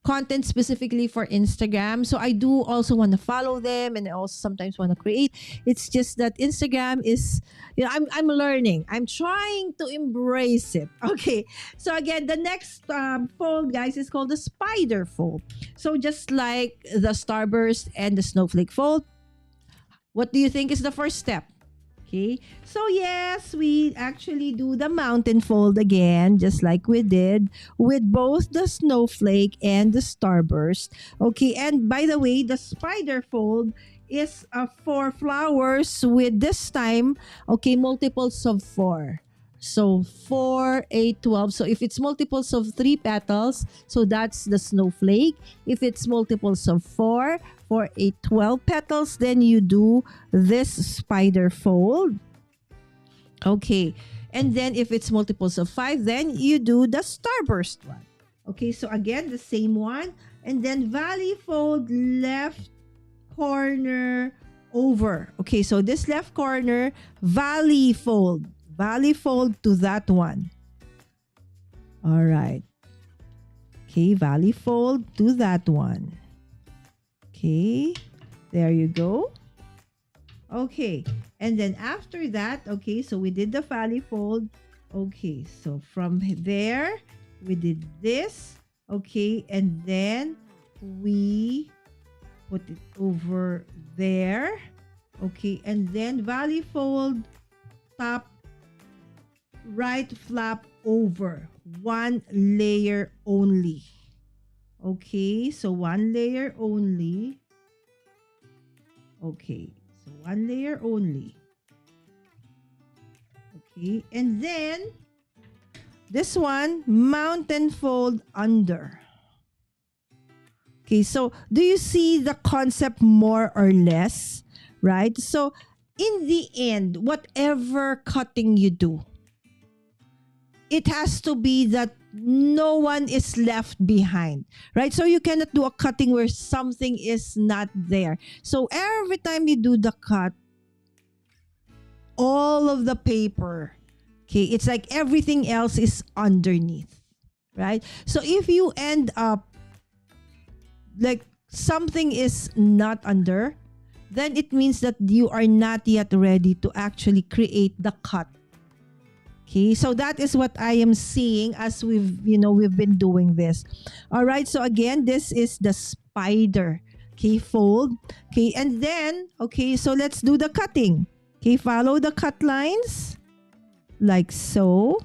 content specifically for Instagram. So I do also want to follow them, and I also sometimes want to create. It's just that Instagram is, I'm learning. I'm trying to embrace it. Okay. So again, the next fold, guys, is called the spider fold. So just like the starburst and the snowflake fold, what do you think is the first step? Okay, so yes, we actually do the mountain fold again, just like we did with both the snowflake and the starburst. Okay, and by the way, the spider fold is for flowers with this time, okay, multiples of 4. So 4, 8, 12. So if it's multiples of 3 petals, so that's the snowflake. If it's multiples of 4, 4, 8, 12 petals, then you do this spider fold. Okay. And then if it's multiples of 5, then you do the starburst one. Okay. So again, the same one. And then valley fold, left corner over. Okay. So this left corner, valley fold. Valley fold to that one. All right. Okay, valley fold to that one. Okay, there you go. Okay, and then after that, okay, so we did the valley fold. Okay, so from there, we did this. Okay, and then we put it over there. Okay, and then valley fold, top right flap over, 1 layer only. Okay, so 1 layer only. Okay, so 1 layer only. Okay, and then this one, mountain fold under. Okay, so do you see the concept more or less, right? So in the end, whatever cutting you do, it has to be that no one is left behind, right? So you cannot do a cutting where something is not there. So every time you do the cut, all of the paper, okay, it's like everything else is underneath, right? So if you end up like something is not under, then it means that you are not yet ready to actually create the cut. Okay, so that is what I am seeing as we've been doing this. All right, so again, this is the spider, okay, fold. Okay, and then, okay, so let's do the cutting. Okay, follow the cut lines like so.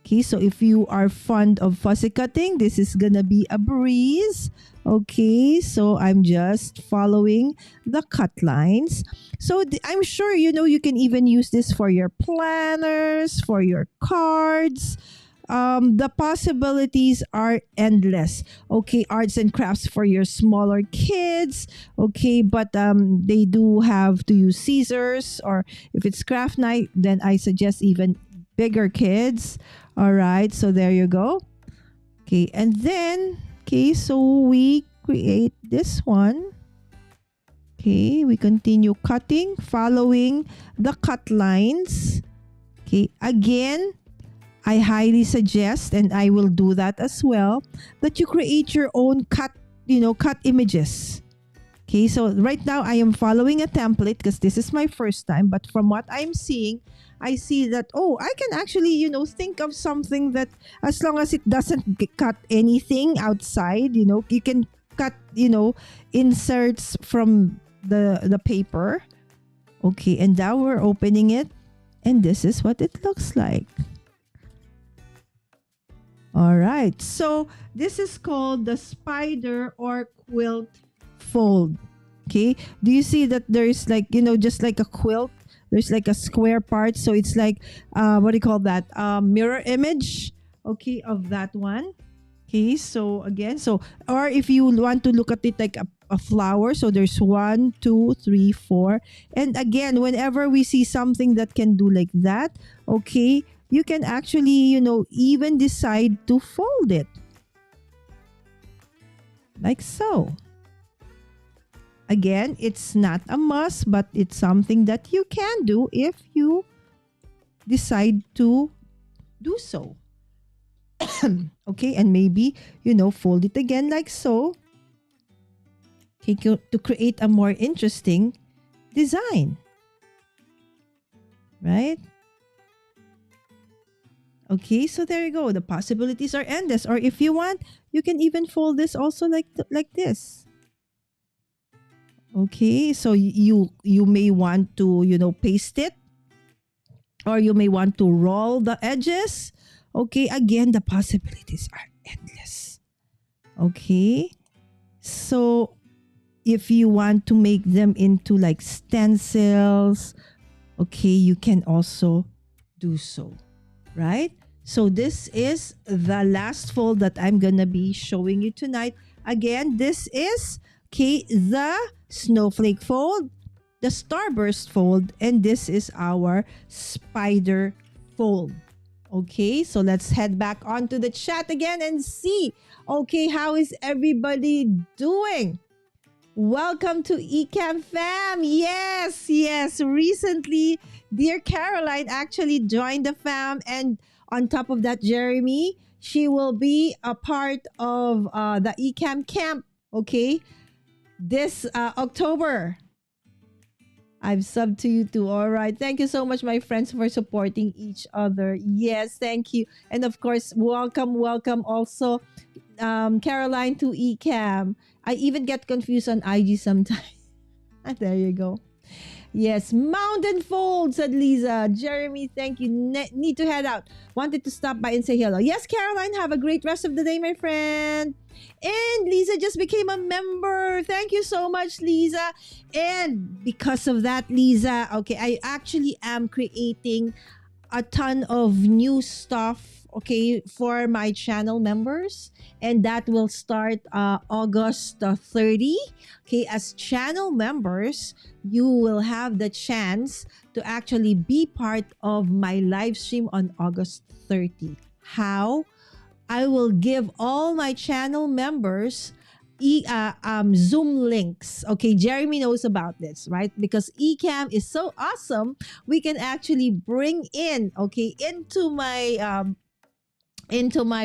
Okay, so if you are fond of fussy cutting, this is gonna be a breeze. Okay, so I'm just following the cut lines. So I'm sure you can even use this for your planners, for your cards. The possibilities are endless. Okay, arts and crafts for your smaller kids. Okay, but they do have to use scissors, or if it's craft night, then I suggest even bigger kids. All right, so there you go. Okay, and then, okay, so we create this one. Okay, we continue cutting, following the cut lines. Okay, again, I highly suggest, and I will do that as well, that you create your own cut cut images. Okay, so right now I am following a template because this is my first time. But from what I'm seeing, I see that, I can actually, think of something that as long as it doesn't cut anything outside, you can cut, inserts from the paper. Okay, and now we're opening it. And this is what it looks like. All right, so this is called the spider or quilt fold. Okay, do you see that there's like, just like a quilt, there's like a square part, so it's like what do you call that, mirror image, okay, of that one. Okay, so again, or if you want to look at it like a flower, so there's 1, 2, 3, 4, and again, whenever we see something that can do like that, okay, you can actually, even decide to fold it like so. Again, it's not a must, but it's something that you can do if you decide to do so. Okay, and maybe, fold it again like so. Okay, to create a more interesting design. Right? Okay, so there you go. The possibilities are endless. Or if you want, you can even fold this also like this. Okay, so you may want to, paste it, or you may want to roll the edges. Okay, again, the possibilities are endless. Okay, so if you want to make them into like stencils, okay, you can also do so, right? So this is the last fold that I'm gonna be showing you tonight. Again, this is, okay, the snowflake fold, the starburst fold, and this is our spider fold. Okay, so let's head back onto the chat again and see, okay, how is everybody doing? Welcome to Ecamm Fam. Yes. Recently, dear Caroline actually joined the fam, and on top of that, Jeremy, she will be a part of the Ecamm camp. Okay, this October. I've subbed to you too. All right. Thank you so much, my friends, for supporting each other. Yes, thank you. And of course, welcome also, Caroline to Ecamm. I even get confused on IG sometimes. There you go. Yes, mountain fold, said Lisa. Jeremy, thank you. Need to head out. Wanted to stop by and say hello. Yes, Caroline, have a great rest of the day, my friend. And Lisa just became a member. Thank you so much, Lisa. And because of that, Lisa, okay, I actually am creating a ton of new stuff, okay, for my channel members. And that will start August 30. Okay, as channel members, you will have the chance to actually be part of my live stream on August 30. How? I will give all my channel members Zoom links. Okay, Jeremy knows about this, right? Because Ecamm is so awesome, we can actually bring in, okay, into my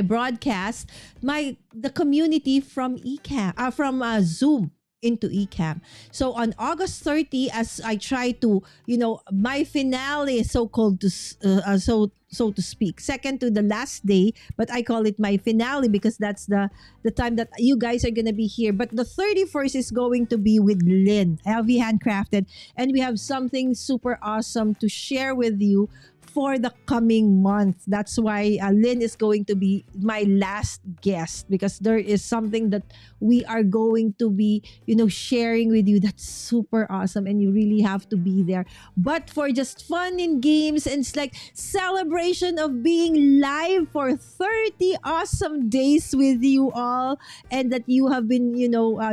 broadcast, the community from Ecamm, from Zoom into Ecamm. So on August 30, as I try to, my finale, so-called to so to speak, second to the last day, but I call it my finale because that's the time that you guys are gonna be here. But the 31st is going to be with Lynn, LV Handcrafted, and we have something super awesome to share with you for the coming month. That's why Lynn is going to be my last guest, because there is something that we are going to be, sharing with you that's super awesome, and you really have to be there. But for just fun and games, and it's like celebration of being live for 30 awesome days with you all, and that you have been,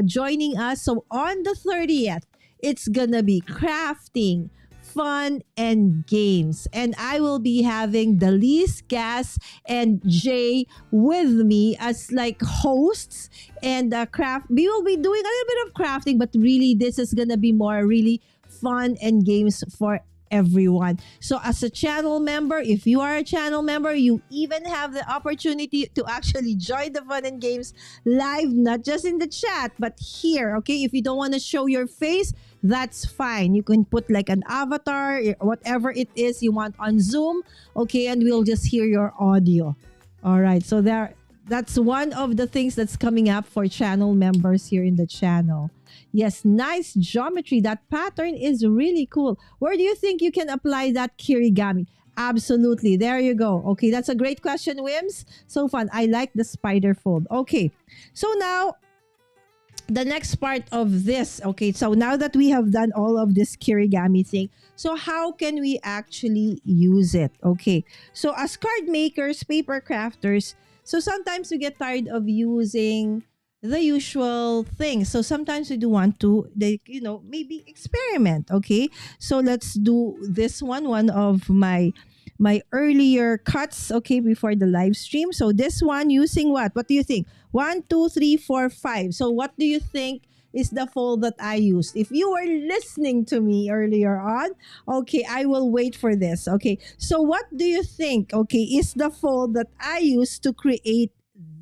joining us. So on the 30th, it's gonna be crafting, fun, and games. And I will be having Delise, Gas, and Jay with me as like hosts. And we will be doing a little bit of crafting, but really this is gonna be more really fun and games for everyone. So as a channel member, if you are a channel member, you even have the opportunity to actually join the fun and games live, not just in the chat, but here. Okay, if you don't want to show your face, that's fine. You can put like an avatar, whatever it is you want on Zoom. Okay, and we'll just hear your audio. All right, so that's one of the things that's coming up for channel members here in the channel. Yes, nice geometry. That pattern is really cool. Where do you think you can apply that kirigami? Absolutely. There you go. Okay, that's a great question, Wims. So fun. I like the spider fold. Okay, so now the next part of this. Okay, so now that we have done all of this kirigami thing, so how can we actually use it? Okay, so as card makers, paper crafters, so sometimes we get tired of using the usual things. So sometimes we do want to, maybe experiment. Okay, so let's do this one of my earlier cuts, okay, before the live stream. So this one using what do you think? 1 2 3 4 5. So what do you think is the fold that I used? If you were listening to me earlier on, okay, I will wait for this. Okay, so what do you think, okay, is the fold that I used to create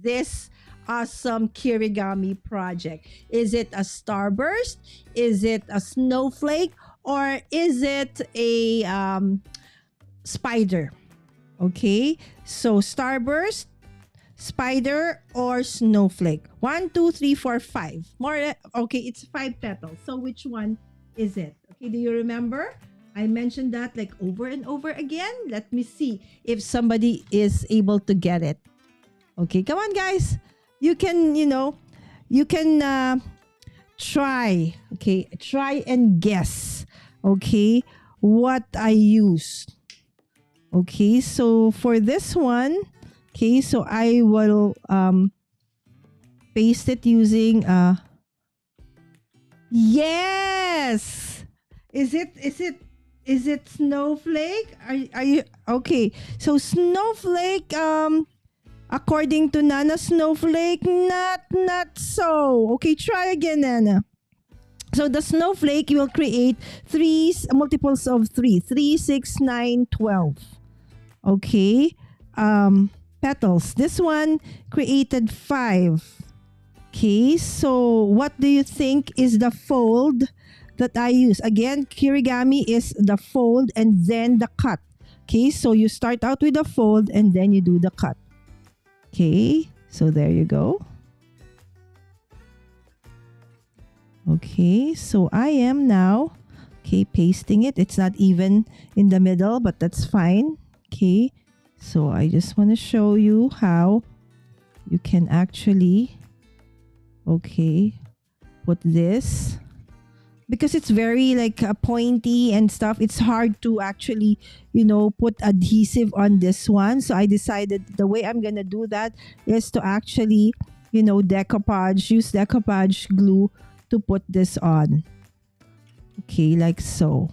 this awesome kirigami project? Is it a starburst? Is it a snowflake? Or is it a spider? Okay, so starburst, spider, or snowflake? 1 2 3 4 5. More. Okay, it's 5 petals. So which one is it? Okay, do you remember? I mentioned that like over and over again. Let me see if somebody is able to get it. Okay, come on, guys. You can, try. Okay, try and guess. Okay, what I used. Okay, so for this one, okay, so I will paste it using yes. Is it snowflake? Are you okay? So snowflake, according to Nana, snowflake, not so. Okay, try again, Nana. So the snowflake will create multiples of 3. 3, 6, 9, 12. Okay. Petals. This one created 5. Okay, so what do you think is the fold that I use? Again, kirigami is the fold and then the cut. Okay, so you start out with the fold and then you do the cut. Okay, so there you go. Okay, so I am now, okay, pasting it. It's not even in the middle, but that's fine. Okay, so I just want to show you how you can actually, okay, put this. Because it's very like pointy and stuff, it's hard to actually, put adhesive on this one. So I decided the way I'm going to do that is to actually, use decoupage glue to put this on. Okay, like so.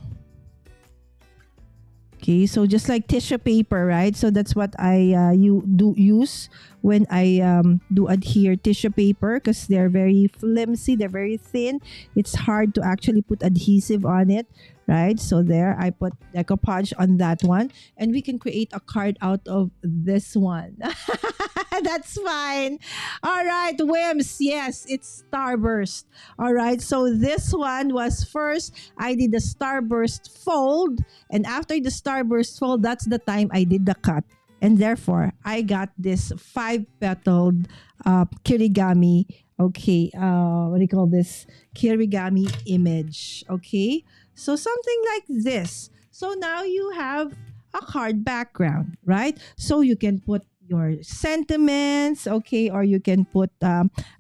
Okay, so just like tissue paper, right? So that's what I use when I do adhere tissue paper, because they're very flimsy, they're very thin. It's hard to actually put adhesive on it, right? So there, I put decoupage on that one, and we can create a card out of this one. That's fine. All right, Wims. Yes, it's starburst. All right, so this one was first, I did the starburst fold, and after the starburst fold, that's the time I did the cut. And therefore, I got this 5-petaled kirigami. Okay, what do you call this? Kirigami image. Okay, so something like this. So now you have a card background, right? So you can put your sentiments, okay, or you can put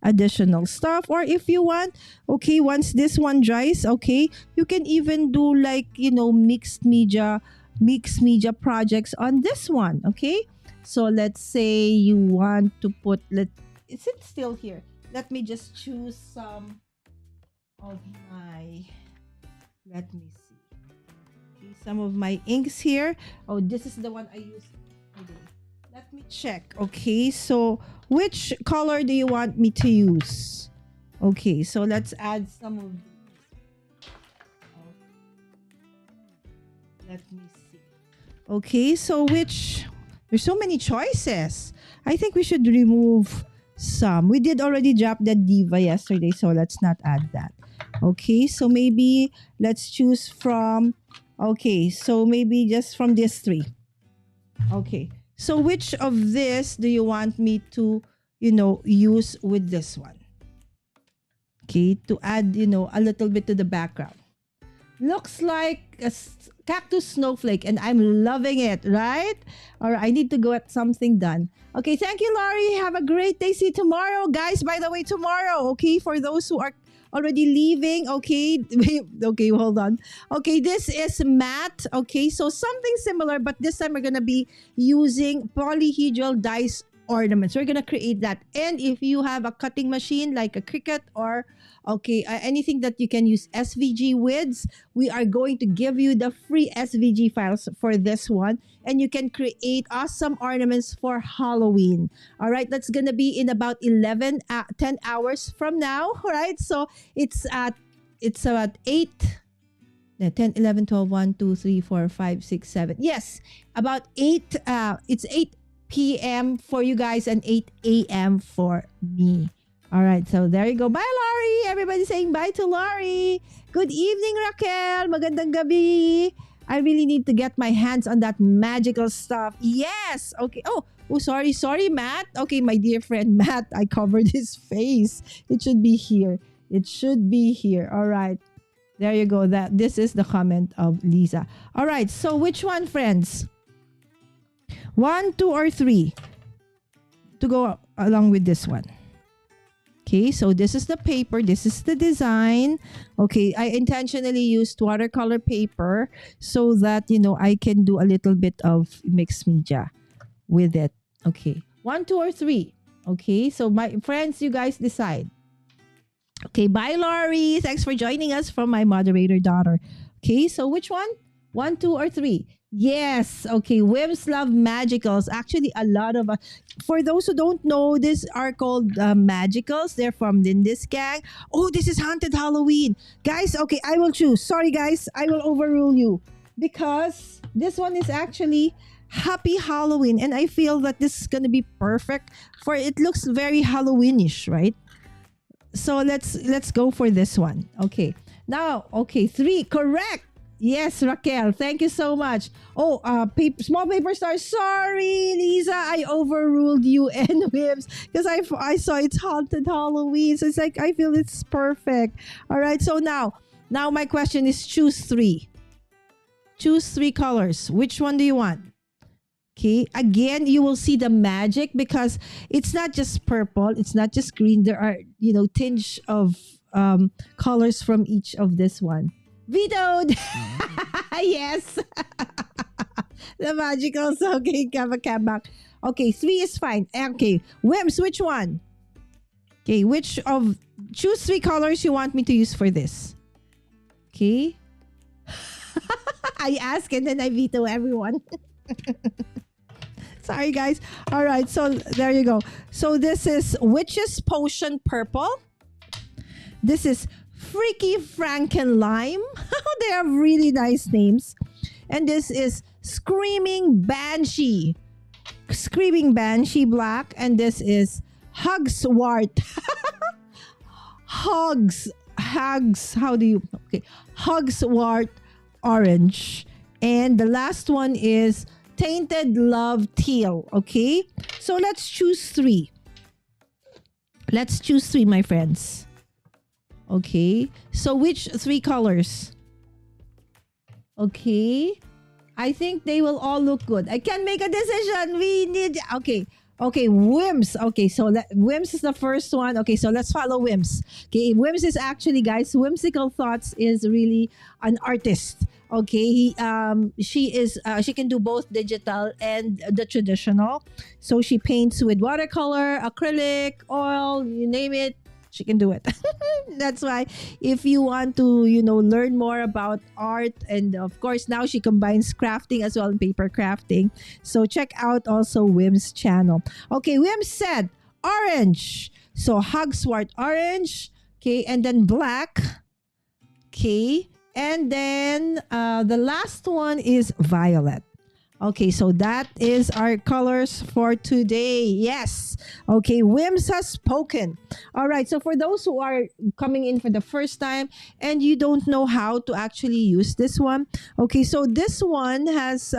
additional stuff, or if you want, okay, once this one dries, okay, you can even do like, mixed media projects on this one. Okay, so let's say you want to put, is it still here? Let me just choose some of my, let me see, okay, some of my inks here. Oh, this is the one I used today. Let me check. Okay, so which color do you want me to use? Okay, so let's add some of these. Let me see. Okay, so there's so many choices. I think we should remove some. We did already drop the diva yesterday, so let's not add that. Okay, so maybe let's choose from, okay, so maybe just from these three. Okay, so which of this do you want me to, use with this one? Okay, to add, a little bit to the background. Looks like a cactus snowflake and I'm loving it, right? All right, I need to get something done. Okay, thank you, Laurie. Have a great day. See you tomorrow. Guys, by the way, tomorrow, okay, for those who are already leaving, okay, okay, hold on. Okay, this is matte. Okay, so something similar, but this time we're going to be using polyhedral dice ornaments. We're going to create that. And if you have a cutting machine like a Cricut or anything that you can use SVG with, we are going to give you the free SVG files for this one, and you can create awesome ornaments for Halloween. All right, that's gonna be in about 10 hours from now. All right, so it's about 8, 10, 11, 12, 1, 2, 3, 4, 5, 6, 7. Yes, about 8. It's 8 p.m. for you guys and 8 a.m. for me. All right, so there you go. Bye, Laurie. Everybody saying bye to Laurie. Good evening, Raquel. Magandang gabi. I really need to get my hands on that magical stuff. Yes. Okay. Oh, sorry, Matt. Okay, my dear friend Matt, I covered his face. It should be here. All right. There you go. This is the comment of Lisa. All right. So which one, friends? 1, 2, or 3 to go along with this one? Okay, so this is the paper. This is the design. Okay, I intentionally used watercolor paper so that, I can do a little bit of mixed media with it. Okay, 1, 2, or 3. Okay, so my friends, you guys decide. Okay, bye, Laurie. Thanks for joining us from my moderator daughter. Okay, so which one? 1, 2, or 3? Yes. Okay. Whims love magicals. Actually, a lot of for those who don't know, these are called magicals. They're from Lindy's gang. Oh, this is Haunted Halloween. Guys, okay, I will choose. Sorry, guys. I will overrule you because this one is actually Happy Halloween. And I feel that this is going to be perfect for it. Looks very Halloweenish, right? So let's go for this one. Okay. Now, okay, 3. Correct. Yes, Raquel. Thank you so much. Oh, small paper stars. Sorry, Lisa. I overruled you and Whims because I saw it's Haunted Halloween. So it's like, I feel it's perfect. All right. So now my question is choose 3. Choose 3 colors. Which one do you want? Okay. Again, you will see the magic because it's not just purple. It's not just green. There are, tinge of colors from each of this one. Vetoed. Yes. The magicals. Okay, come back. Okay, 3 is fine. Okay, Whims, which one? Okay, choose 3 colors you want me to use for this. Okay. I ask and then I veto everyone. Sorry, guys. All right, so there you go. So this is Witch's Potion Purple. This is Freaky Franken Lime. They have really nice names. And this is Screaming Banshee Black. And this is Hugswart. Hugs. How do you? Okay. Hugswart Orange. And the last one is Tainted Love Teal. Okay. So let's choose 3. My friends. Okay, so which 3 colors? Okay, I think they will all look good. I can't make a decision. We need, okay, Whims. Okay, so Whims is the first one. Okay, so let's follow Whims. Okay, Whims is actually, guys, Whimsical Thoughts is really an artist. Okay, she can do both digital and the traditional. So she paints with watercolor, acrylic, oil, you name it. She can do it. That's why if you want to, learn more about art, and of course now she combines crafting as well and paper crafting. So check out also Whim's channel. Okay, Whim said orange. So Hugswart Orange. Okay, and then black. Okay, And then the last one is violet. Okay, so that is our colors for today. Yes. Okay, Wims has spoken. All right, so for those who are coming in for the first time and you don't know how to actually use this one, okay, so this one has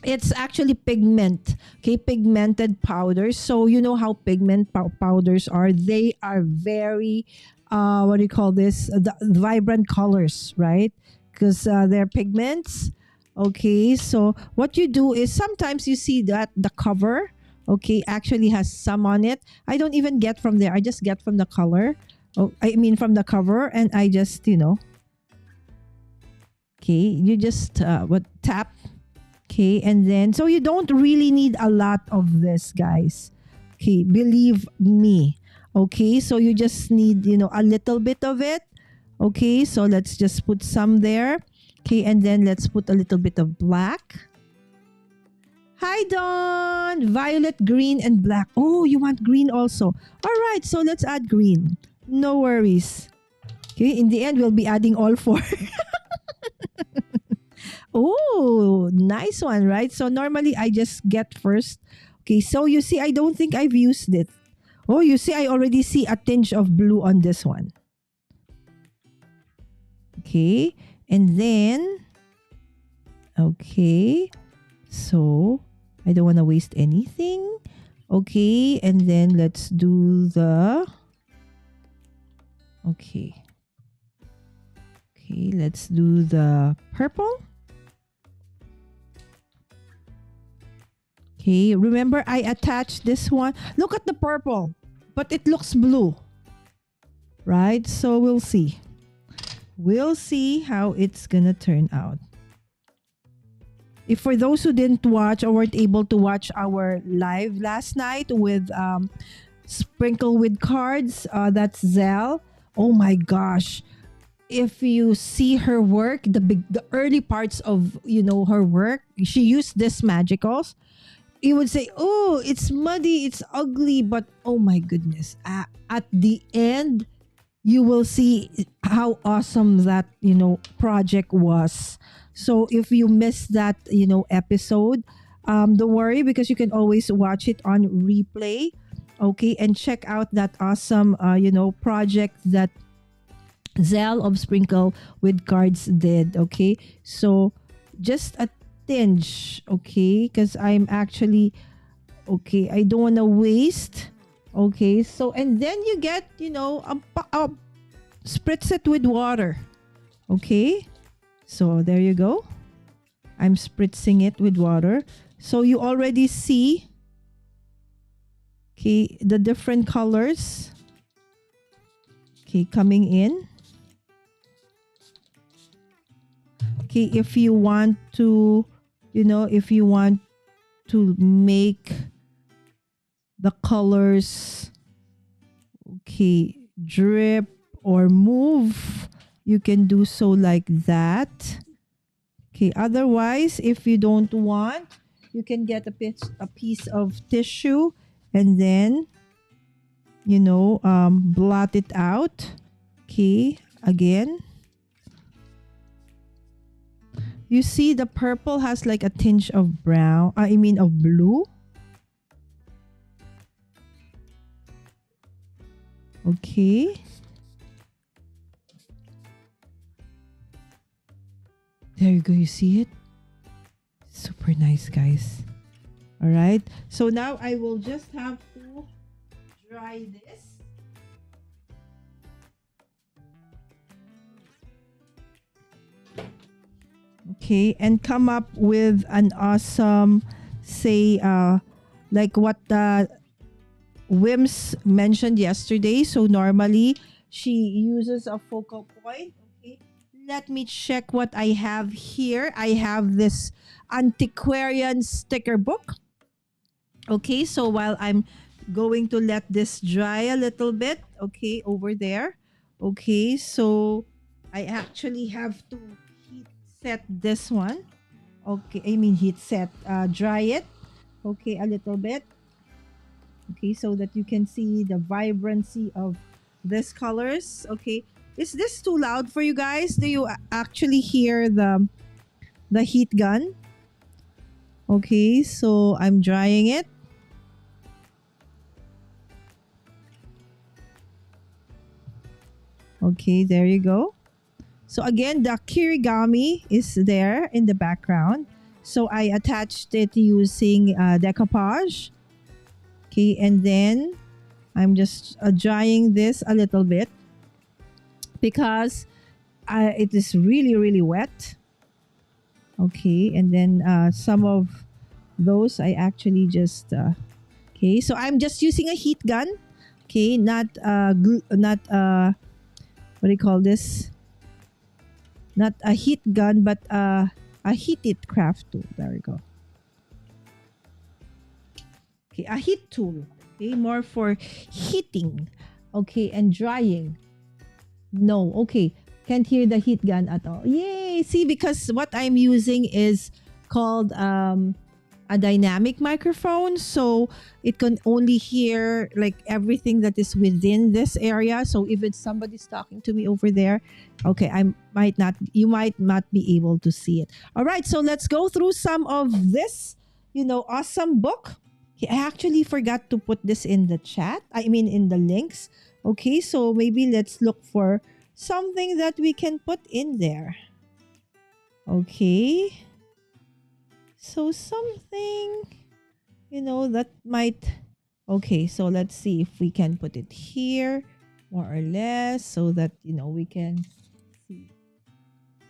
it's actually pigment, okay, pigmented powders. So you know how pigment powders are. They are very what do you call this, the vibrant colors, right? Because they're pigments. Okay, so what you do is sometimes you see that the cover, okay, actually has some on it. I don't even get from there, I just get from the color. Oh, I mean from the cover, and I just, okay, you just what tap. Okay, and then, so you don't really need a lot of this, guys. Okay, believe me. Okay, so you just need, a little bit of it. Okay, so let's just put some there. Okay, and then let's put a little bit of black. Hi, Dawn! Violet, green, and black. Oh, you want green also. All right, so let's add green. No worries. Okay, in the end, we'll be adding all four. Oh, nice one, right? So normally I just get first. Okay, so you see, I don't think I've used it. Oh, you see, I already see a tinge of blue on this one. Okay, and then, okay, so I don't want to waste anything. Okay, and then let's do the, okay, let's do the purple. Okay, remember I attached this one. Look at the purple, but it looks blue, right? So we'll see. We'll see how it's gonna turn out. If for those who didn't watch or weren't able to watch our live last night with Sprinkle with Cards, that's Zell. Oh my gosh. If you see her work, the early parts of her work, she used this magicals. You would say, oh, it's muddy, it's ugly, but oh my goodness, at the end you will see how awesome that project was. So if you missed that episode, don't worry, because you can always watch it on replay. Okay, and check out that awesome project that Zell of Sprinkle with Cards did. Okay, so just a tinge, okay, because I'm actually, okay, I don't want to waste. Okay, so and then you get spritz it with water. Okay, so there you go, I'm spritzing it with water. So you already see, okay, the different colors, okay, coming in. Okay, if you want to, if you want to make the colors, okay, drip or move, you can do so like that. Okay, otherwise, if you don't want, you can get a piece of tissue and then, blot it out. Okay, again. You see the purple has like a tinge of brown, of blue. Okay. There you go, you see it? Super nice, guys. All right. So now I will just have to dry this. Okay, and come up with an awesome, say, like what Wims mentioned yesterday. So normally she uses a focal point. Okay, let me check what I have here. I have this antiquarian sticker book. Okay, so while I'm going to let this dry a little bit, okay, over there. Okay, so I actually have to heat set this one. Okay, heat set, dry it. Okay, a little bit. Okay, so that you can see the vibrancy of these colors. Okay, Is this too loud for you guys? Do you actually hear the heat gun? Okay, so I'm drying it. Okay, there you go. So again, the Kirigami is there in the background. So I attached it using decoupage. Okay, and then I'm just drying this a little bit because it is really, really wet. Okay, and then some of those I actually just okay. So I'm just using a heat gun. Okay, not not what do you call this? Not a heat gun, but a heated craft tool. There we go. Okay, a heat tool. Okay, more for heating. Okay, and drying. No, okay. Can't hear the heat gun at all. Yay! See, because what I'm using is called a dynamic microphone, so it can only hear like everything that is within this area. So if it's somebody's talking to me over there, okay, you might not be able to see it. All right, so let's go through some of this, awesome book. Okay, I actually forgot to put this in the chat. I mean, in the links. Okay, so maybe let's look for something that we can put in there. Okay. So something, that might... Okay, so let's see if we can put it here, more or less, so that, we can see.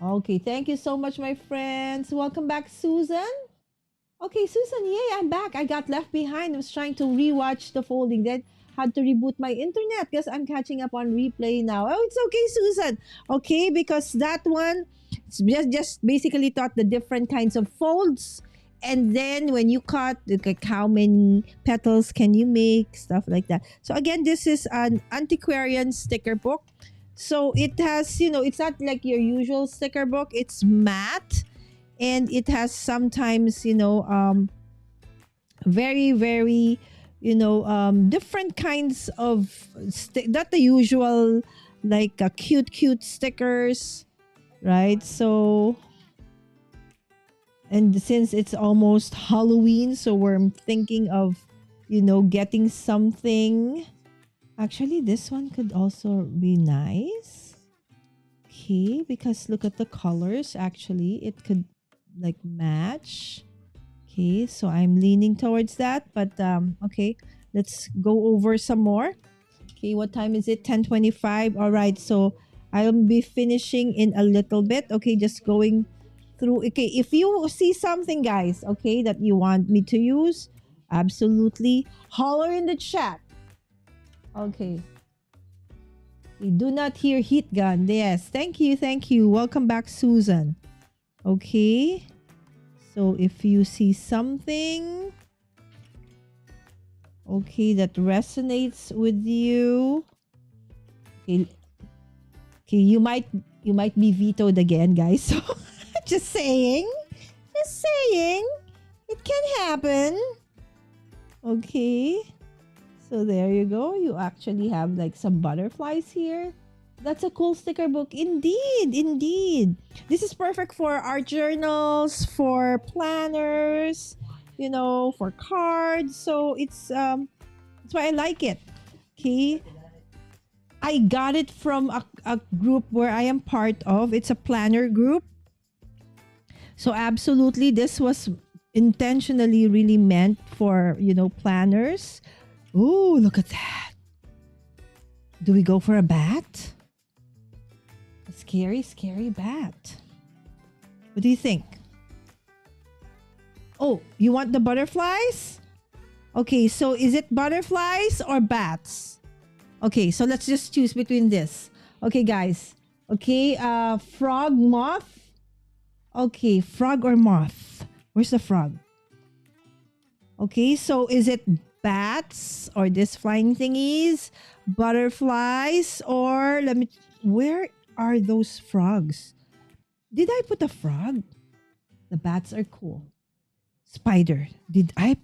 Okay, thank you so much, my friends. Welcome back, Susan. Okay, Susan, yay, I'm back. I got left behind. I was trying to rewatch the folding. Then had to reboot my internet because I'm catching up on replay now. Oh, it's okay, Susan. Okay, because that one just basically taught the different kinds of folds. And then when you cut, like how many petals can you make, stuff like that. So again, this is an antiquarian sticker book. So it has, it's not like your usual sticker book. It's matte. And it has sometimes, very, very, different kinds of, not the usual, like cute stickers, right? So, and since it's almost Halloween, so we're thinking of, getting something. Actually, this one could also be nice. Okay, because look at the colors. Actually, it could like match. Okay, so I'm leaning towards that, but okay, let's go over some more. Okay, what time is it? 10:25. All right, so I'll be finishing in a little bit. Okay, just going through. Okay, if you see something, guys, okay, that you want me to use, absolutely holler in the chat. Okay. We do not hear heat gun. Yes, thank you. Welcome back, Susan. Okay. So if you see something, okay, that resonates with you, okay, you might be vetoed again, guys. So just saying, it can happen. Okay. So there you go. You actually have like some butterflies here. That's a cool sticker book. Indeed. This is perfect for art journals, for planners, for cards. So it's that's why I like it. Okay. I got it from a group where I am part of. It's a planner group. So absolutely, this was intentionally really meant for, planners. Oh, look at that. Do we go for a bat? A scary bat. What do you think? Oh, you want the butterflies? Okay, so is it butterflies or bats? Okay, so let's just choose between this. Okay, guys. Okay, frog, moth. Okay, frog or moth? Where's the frog? Okay, so is it bats or this flying thingies, butterflies, or where are those frogs? Did I put a frog? The bats are cool. Spider. Did I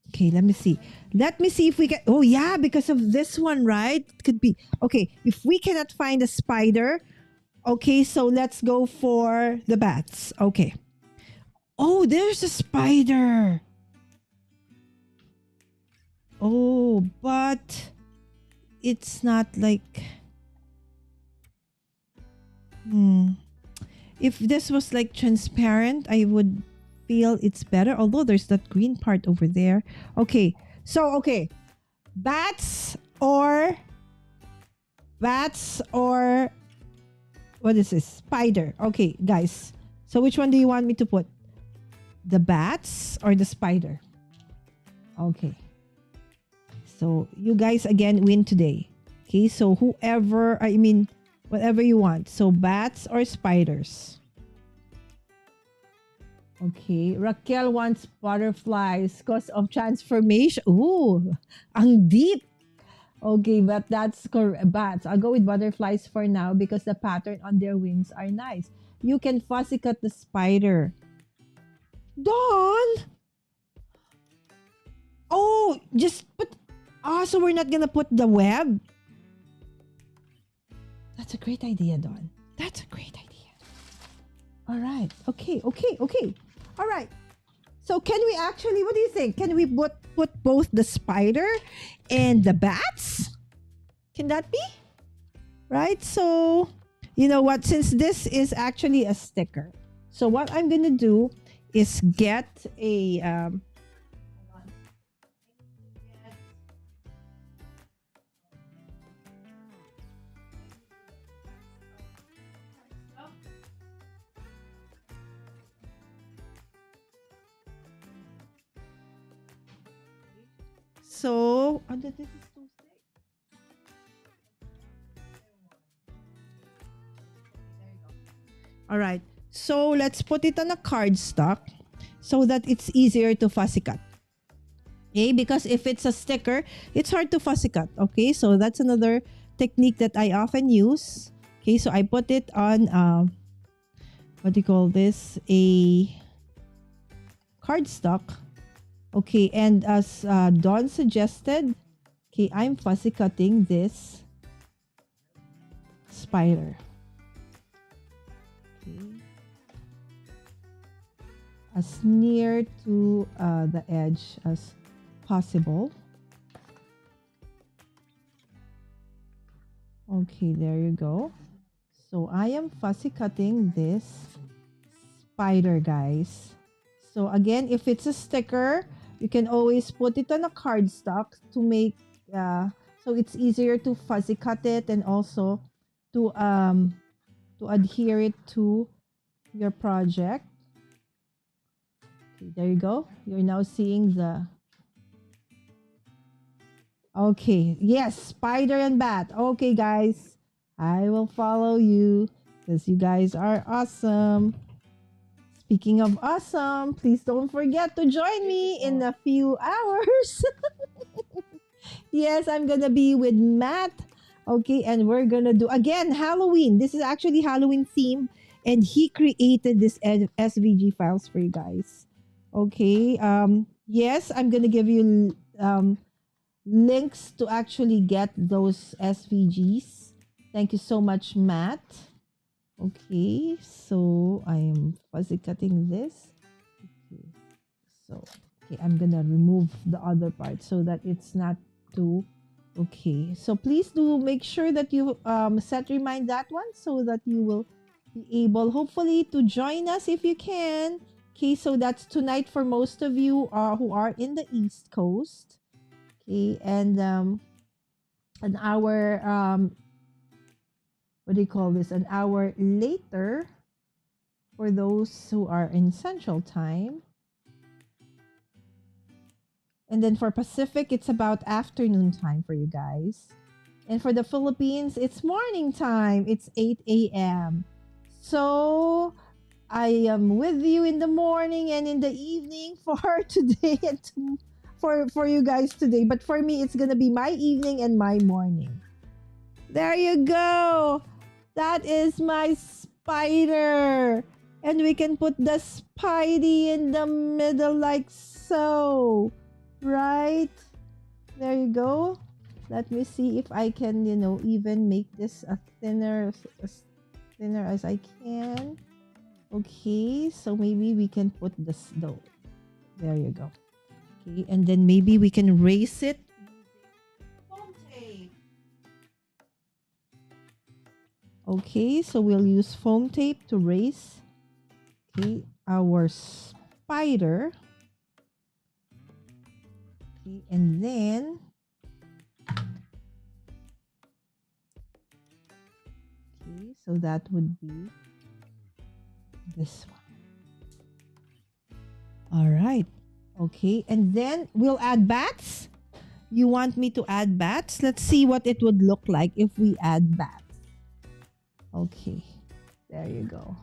Okay, let me see. Let me see if we can. Oh, yeah, because of this one, right? It could be. Okay, if we cannot find a spider, okay, so let's go for the bats. Okay. Oh, there's a spider. Oh, but it's not like. If this was like transparent, I would feel it's better. Although there's that green part over there. Okay. So, okay. Bats or what is this? Spider. Okay, guys. So which one do you want me to put? The bats or the spider? Okay. So you guys again win today. Okay, so whatever you want. So bats or spiders? Okay, Raquel wants butterflies because of transformation. Ooh, ang deep. Okay, but that's correct. Bats. I'll go with butterflies for now because the pattern on their wings are nice. You can fussy cut the spider. Dawn! Oh, just put... so we're not gonna put the web? That's a great idea, Dawn. That's a great idea. All right. Okay. All right. So can we actually, what do you think? Can we put both the spider and the bats? Can that be? Right? So, you know what? Since this is actually a sticker, so what I'm going to do is get a... So, this is too thick. All right. So, let's put it on a cardstock so that it's easier to fussy cut. Okay? Because if it's a sticker, it's hard to fussy cut. Okay? So, that's another technique that I often use. Okay? So, I put it on, what do you call this? A cardstock. Okay, and as Dawn suggested, okay, I'm fussy cutting this spider. Okay. As near to the edge as possible. Okay, there you go. So I am fussy cutting this spider, guys. So again, if it's a sticker, you can always put it on a cardstock to make so it's easier to fussy cut it and also to adhere it to your project. Okay, there you go. You're now seeing the... Okay, yes, spider and bat. Okay, guys, I will follow you because you guys are awesome. Speaking of awesome, please don't forget to join me in a few hours. Yes, I'm gonna be with Matt. Okay, and we're gonna do again Halloween. This is actually Halloween theme, and he created this SVG files for you guys. Okay. Yes, I'm gonna give you links to actually get those SVGs. Thank you so much, Matt. Okay, so I'm fuzzy cutting this. Okay, so I'm gonna remove the other part so that it's not too... Okay, so please do make sure that you set remind that one so that you will be able hopefully to join us if you can. Okay, so that's tonight for most of you who are in the East Coast. Okay, and an hour what do you call this? An hour later for those who are in Central Time. And then for Pacific, it's about afternoon time for you guys. And for the Philippines, it's morning time. It's 8 a.m. So I am with you in the morning and in the evening for today and for you guys today. But for me, it's going to be my evening and my morning. There you go. That is my spider. And we can put the Spidey in the middle like so. Right? There you go. Let me see if I can, even make this as thinner as I can. Okay, so maybe we can put this though. There you go. Okay, and then maybe we can raise it. Foam tape. Okay, so we'll use foam tape to raise, okay, our spider. Okay, and then okay, so that would be this one. All right. Okay, and then we'll add bats. You want me to add bats? Let's see what it would look like if we add bats. Okay, there you go.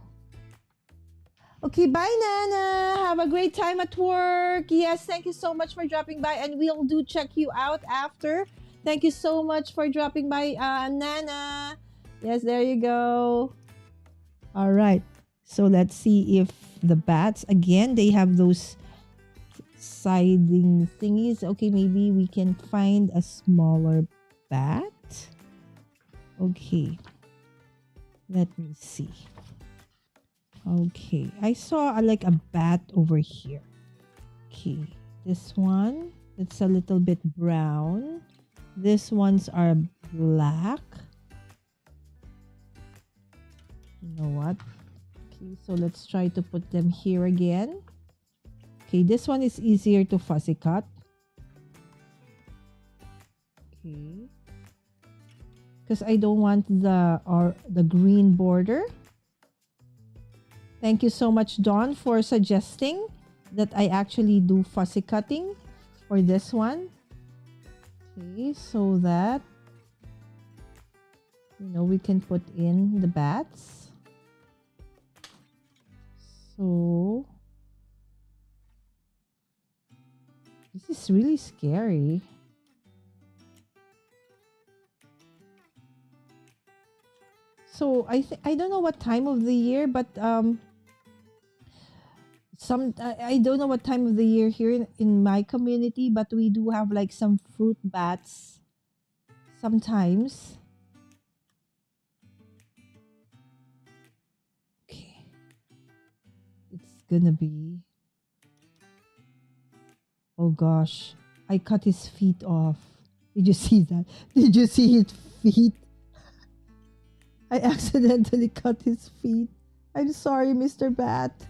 Okay, bye, Nana. Have a great time at work. Yes, thank you so much for dropping by, and we'll do check you out after. Thank you so much for dropping by, Nana. Yes, there you go. All right. So let's see if the bats, again, they have those siding thingies. Okay, maybe we can find a smaller bat. Okay. Let me see. Okay, I saw like a bat over here. Okay, this one, it's a little bit brown. This ones are black. You know what? Okay, so let's try to put them here again. Okay, this one is easier to fussy cut. Okay. Because I don't want the green border. Thank you so much, Dawn, for suggesting that I actually do fussy cutting for this one. Okay, so that we can put in the bats. So this is really scary. So I don't know what time of the year, but I don't know what time of the year here in my community, but we do have like some fruit bats sometimes. Okay, it's gonna be, oh gosh, I cut his feet off. Did you see that? Did you see his feet? I accidentally cut his feet. I'm sorry, Mr. Bat.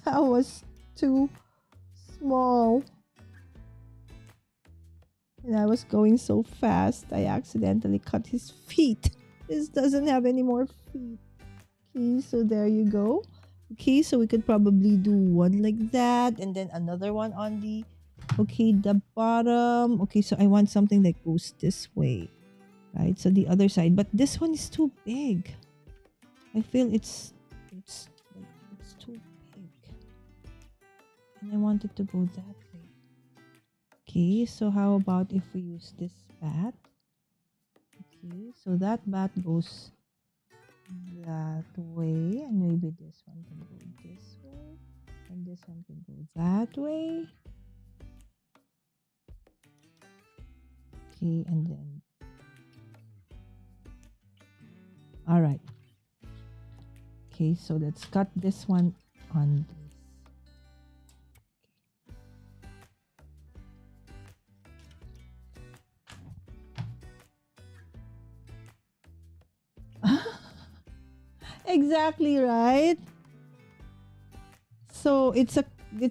That was too small. And I was going so fast, I accidentally cut his feet. This doesn't have any more feet. Okay, so there you go. Okay, so we could probably do one like that, and then another one on the bottom. Okay, so I want something that goes this way. Right, so the other side, but this one is too big. I feel it's too big, and I want it to go that way. Okay, so how about if we use this bat? Okay, so that bat goes that way, and maybe this one can go this way, and this one can go that way. Okay, and then all right. Okay, so let's cut this one on this. Exactly, right? So it's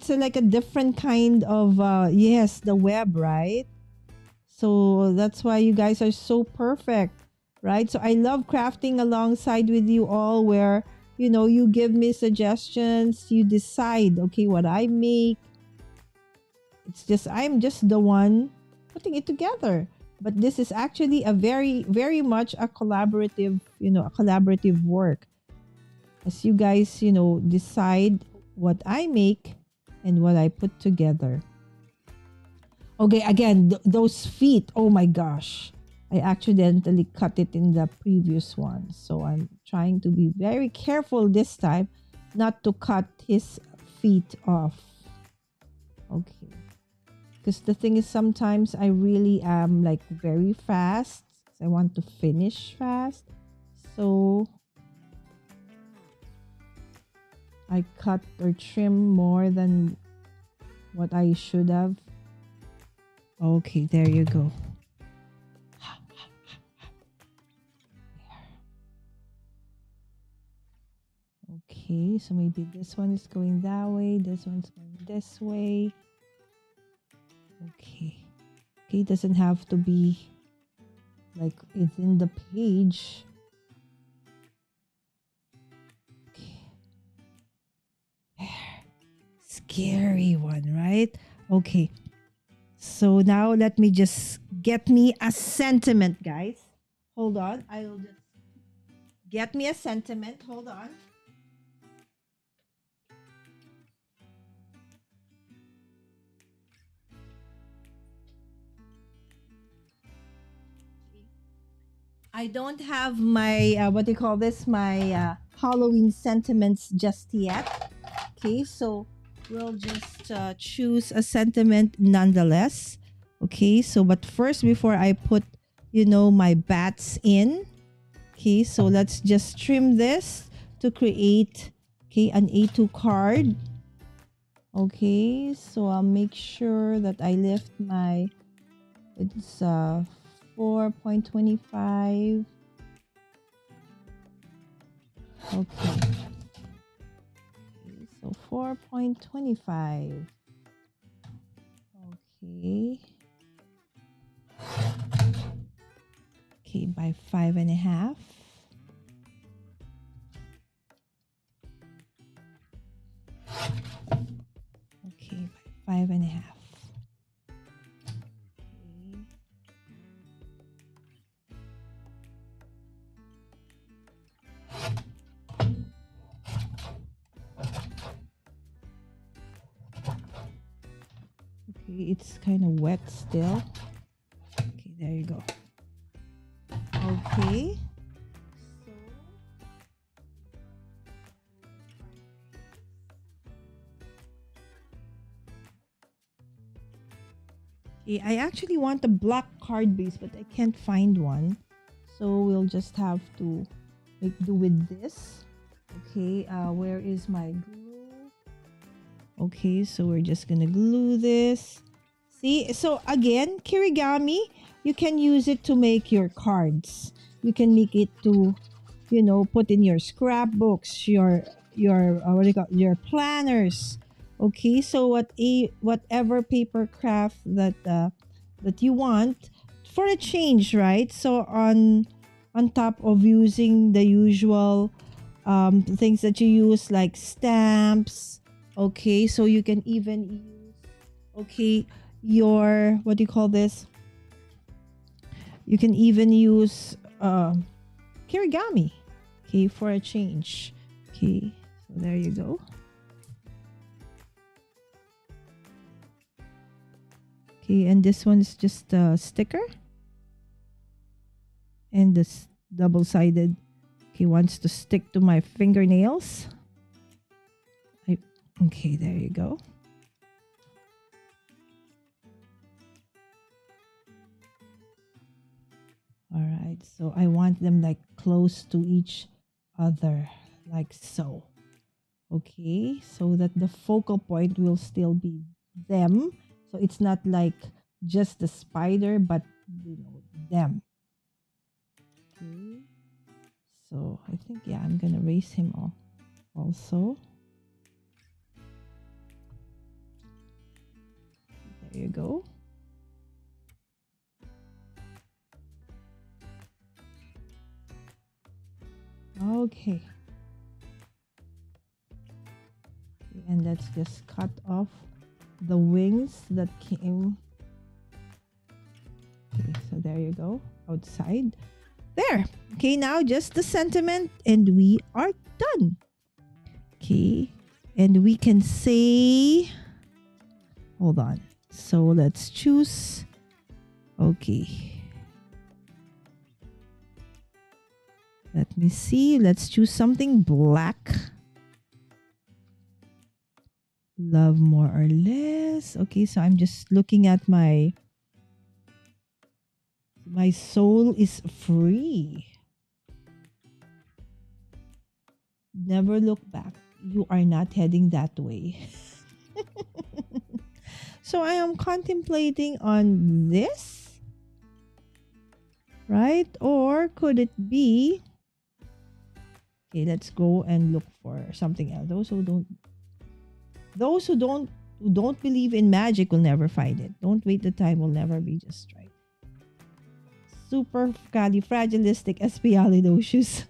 like a different kind of yes, the web, right? So that's why you guys are so perfect. Right? So I love crafting alongside with you all, where, you give me suggestions, you decide, okay, what I make. I'm just the one putting it together. But this is actually a very, very much a collaborative work. As you guys, decide what I make and what I put together. Okay, again, those feet, oh my gosh. I accidentally cut it in the previous one. So I'm trying to be very careful this time not to cut his feet off. Okay. Because the thing is, sometimes I really am like very fast. I want to finish fast. So I cut or trim more than what I should have. Okay, there you go. Okay, so maybe this one is going that way, this one's going this way. Okay. Okay, it doesn't have to be like it's in the page. Okay. Scary one, right? Okay. So now let me just get me a sentiment, guys. Hold on. I'll just get me a sentiment. Hold on. I don't have my what do you call this? My Halloween sentiments just yet. Okay, so we'll just choose a sentiment nonetheless. Okay, so but first, before I put, my bats in. Okay, so let's just trim this to create, okay, an A2 card. Okay, so I'll make sure that I lift my, it's 4.25. Okay. So 4.25. Okay. Okay, by 5.5. Okay, by 5.5. Okay, it's kind of wet still. Okay, there you go. Okay. Okay, I actually want a black card base, but I can't find one. So we'll just have to make do with this. Okay, where is my glue? Okay, so we're just gonna glue this. See, so again, Kirigami, you can use it to make your cards. You can make it to, put in your scrapbooks, your what do you call, your planners. Okay, so whatever paper craft that you want for a change, right? So on top of using the usual things that you use like stamps. Okay, so you can even use, okay, your, what do you call this? You can even use Kirigami, okay, for a change. Okay, so there you go. Okay, and this one is just a sticker. And this double-sided, okay, wants to stick to my fingernails. Okay, there you go. All right, so I want them like close to each other, like so. Okay, so that the focal point will still be them. So it's not like just the spider, but them. Okay, so I think, yeah, I'm gonna erase him also. There you go. Okay. And let's just cut off the wings that came. Okay, so there you go, outside. There. Okay, now just the sentiment and we are done. Okay, and we can say, hold on. So let's choose. Okay. Let me see. Let's choose something black. Love more or less. Okay, so I'm just looking at my soul is free. Never look back. You are not heading that way. So I am contemplating on this, right? Or could it be, okay, let's go and look for something else. Those who don't believe in magic will never find it. Don't wait, the time will never be just right. Supercalifragilisticexpialidocious.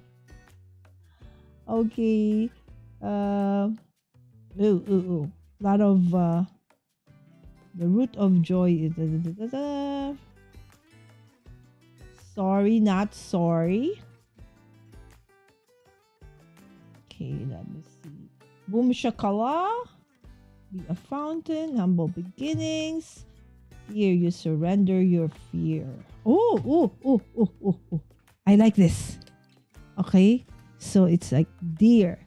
Okay. Lot of the root of joy is sorry, not sorry. Okay, let me see. Boom shakala. Be a fountain, humble beginnings. Here you surrender your fear. Oh. I like this. Okay. So it's like, dear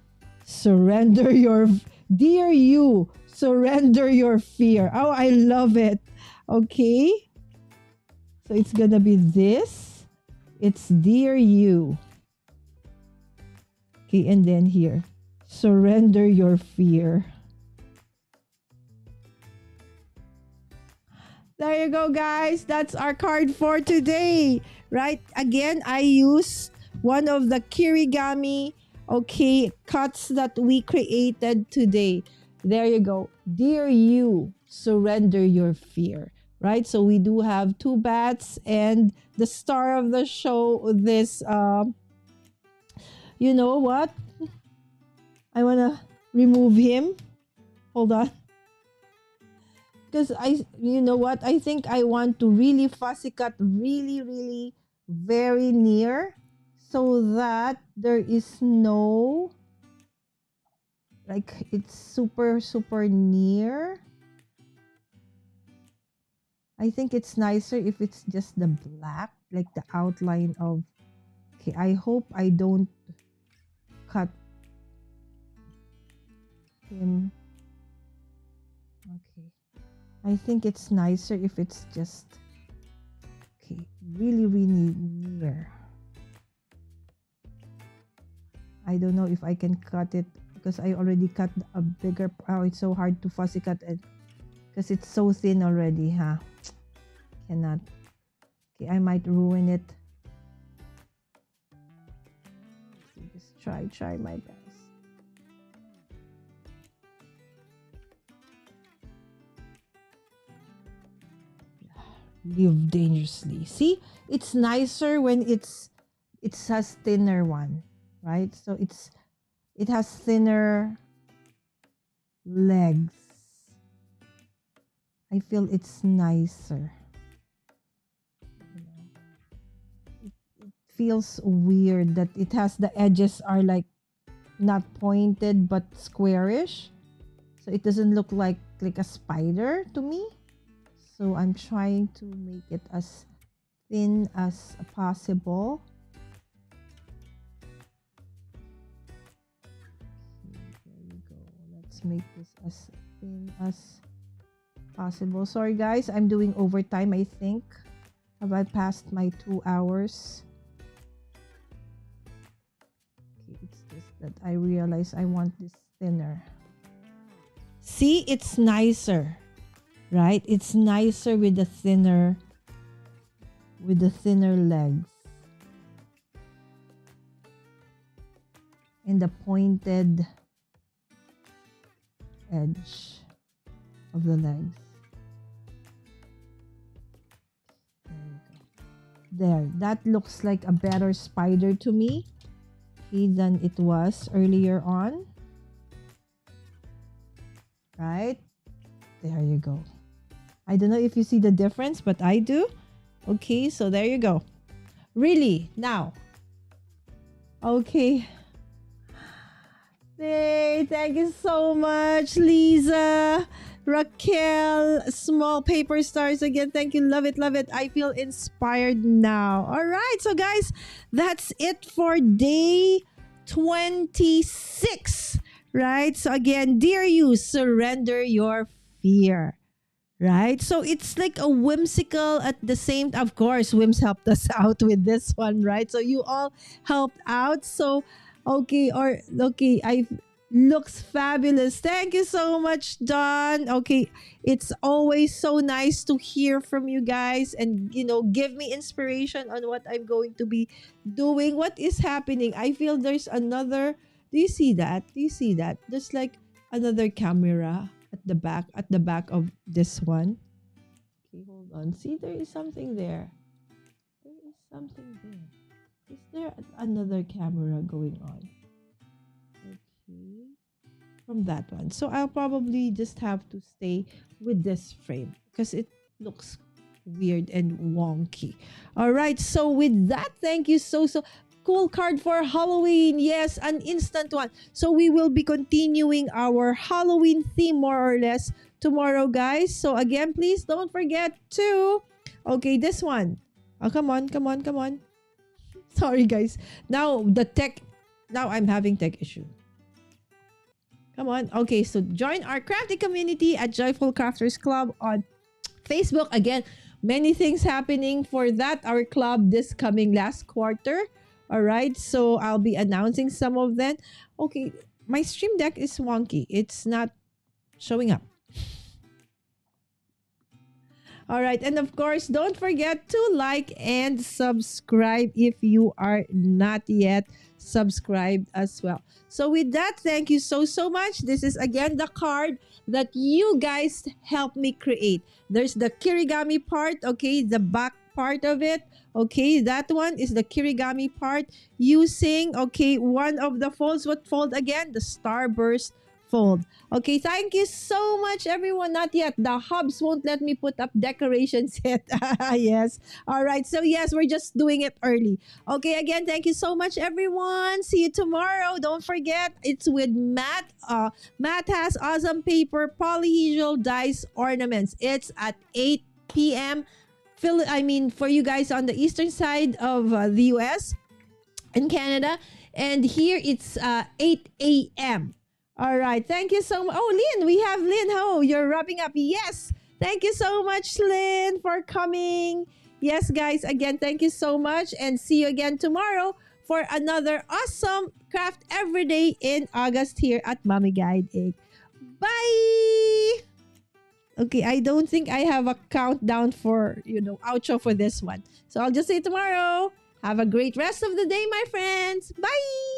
you, surrender your fear. Oh, I love it. Okay. So it's gonna be this. It's dear you. Okay, and then here, surrender your fear. There you go, guys. That's our card for today. Right? Again, I used one of the Kirigami, okay, cuts that we created today. There you go. Dear you, surrender your fear. Right? So we do have two bats and the star of the show, this, you know what? I want to remove him. Hold on. Because you know what? I think I want to really fussy cut really very near so that there is no, like, it's super near. I think it's nicer if it's just the black, like the outline of, okay, I hope I don't cut him. Okay. I think it's nicer if it's just, okay, really near. I don't know if I can cut it because I already cut a bigger, oh, it's so hard to fussy cut it because it's so thin already, huh? Cannot. Okay, I might ruin it. Just try my best. Live dangerously. See, it's nicer when it has thinner one, right? So it has thinner legs. I feel it's nicer. It feels weird that it has, the edges are like not pointed but squarish, so it doesn't look like a spider to me. So I'm trying to make it as thin as possible. Okay, there you go. Let's make this as thin as possible. Sorry guys, I'm doing overtime, I think. Have I passed my 2 hours? Okay, it's just that I realize I want this thinner. See, it's nicer. Right? It's nicer with the thinner legs and the pointed edge of the legs. There, that looks like a better spider to me, okay, than it was earlier on. Right? There you go. I don't know if you see the difference, but I do. Okay, so there you go. Really, now. Okay. Hey, thank you so much, Lisa, Raquel, small paper stars again. Thank you. Love it, love it. I feel inspired now. All right, so guys, that's it for day 26. right? So again, dear you, surrender your fear. Right? So it's like a whimsical at the same, of course, Wims helped us out with this one, right? So you all helped out. So okay, I looks fabulous. Thank you so much, Don. Okay, it's always so nice to hear from you guys and give me inspiration on what I'm going to be doing. What is happening? I feel there's another. Do you see that? Do you see that? There's like another camera at the back of this one. Okay, hold on. See, there is something there. There is something there. Is there another camera going on? Okay. From that one. So I'll probably just have to stay with this frame because it looks weird and wonky. All right. So with that, thank you so cool card for Halloween. Yes, an instant one. So we will be continuing our Halloween theme more or less tomorrow, guys. So again, please don't forget to this one. Oh, come on. Sorry, guys. Now I'm having tech issue. Come on. Okay, so join our crafty community at Joyful Crafters Club on Facebook. Again, many things happening for that, our club this coming last quarter. All right, so I'll be announcing some of them. Okay, my Stream Deck is wonky. It's not showing up. All right, and of course, don't forget to like and subscribe if you are not yet subscribed as well. So with that, thank you so much. This is again the card that you guys helped me create. There's the Kirigami part, okay, the back part of it. Okay, that one is the Kirigami part using, one of the folds. What fold again? The Starburst fold. Okay, thank you so much, everyone. Not yet. The hubs won't let me put up decorations yet. Yes. All right. So, yes, we're just doing it early. Okay, again, thank you so much, everyone. See you tomorrow. Don't forget, it's with Matt. Matt has awesome paper polyhedral dice ornaments. It's at 8 p.m. For you guys on the eastern side of the US and Canada. And here it's 8 a.m. All right. Thank you so much. Oh, Lynn, we have Lynn. Oh, you're wrapping up. Yes. Thank you so much, Lynn, for coming. Yes, guys. Again, thank you so much. And see you again tomorrow for another awesome craft every day in August here at Mommy Guide Egg. Bye. Okay, I don't think I have a countdown for, outro for this one. So I'll just say tomorrow. Have a great rest of the day, my friends. Bye!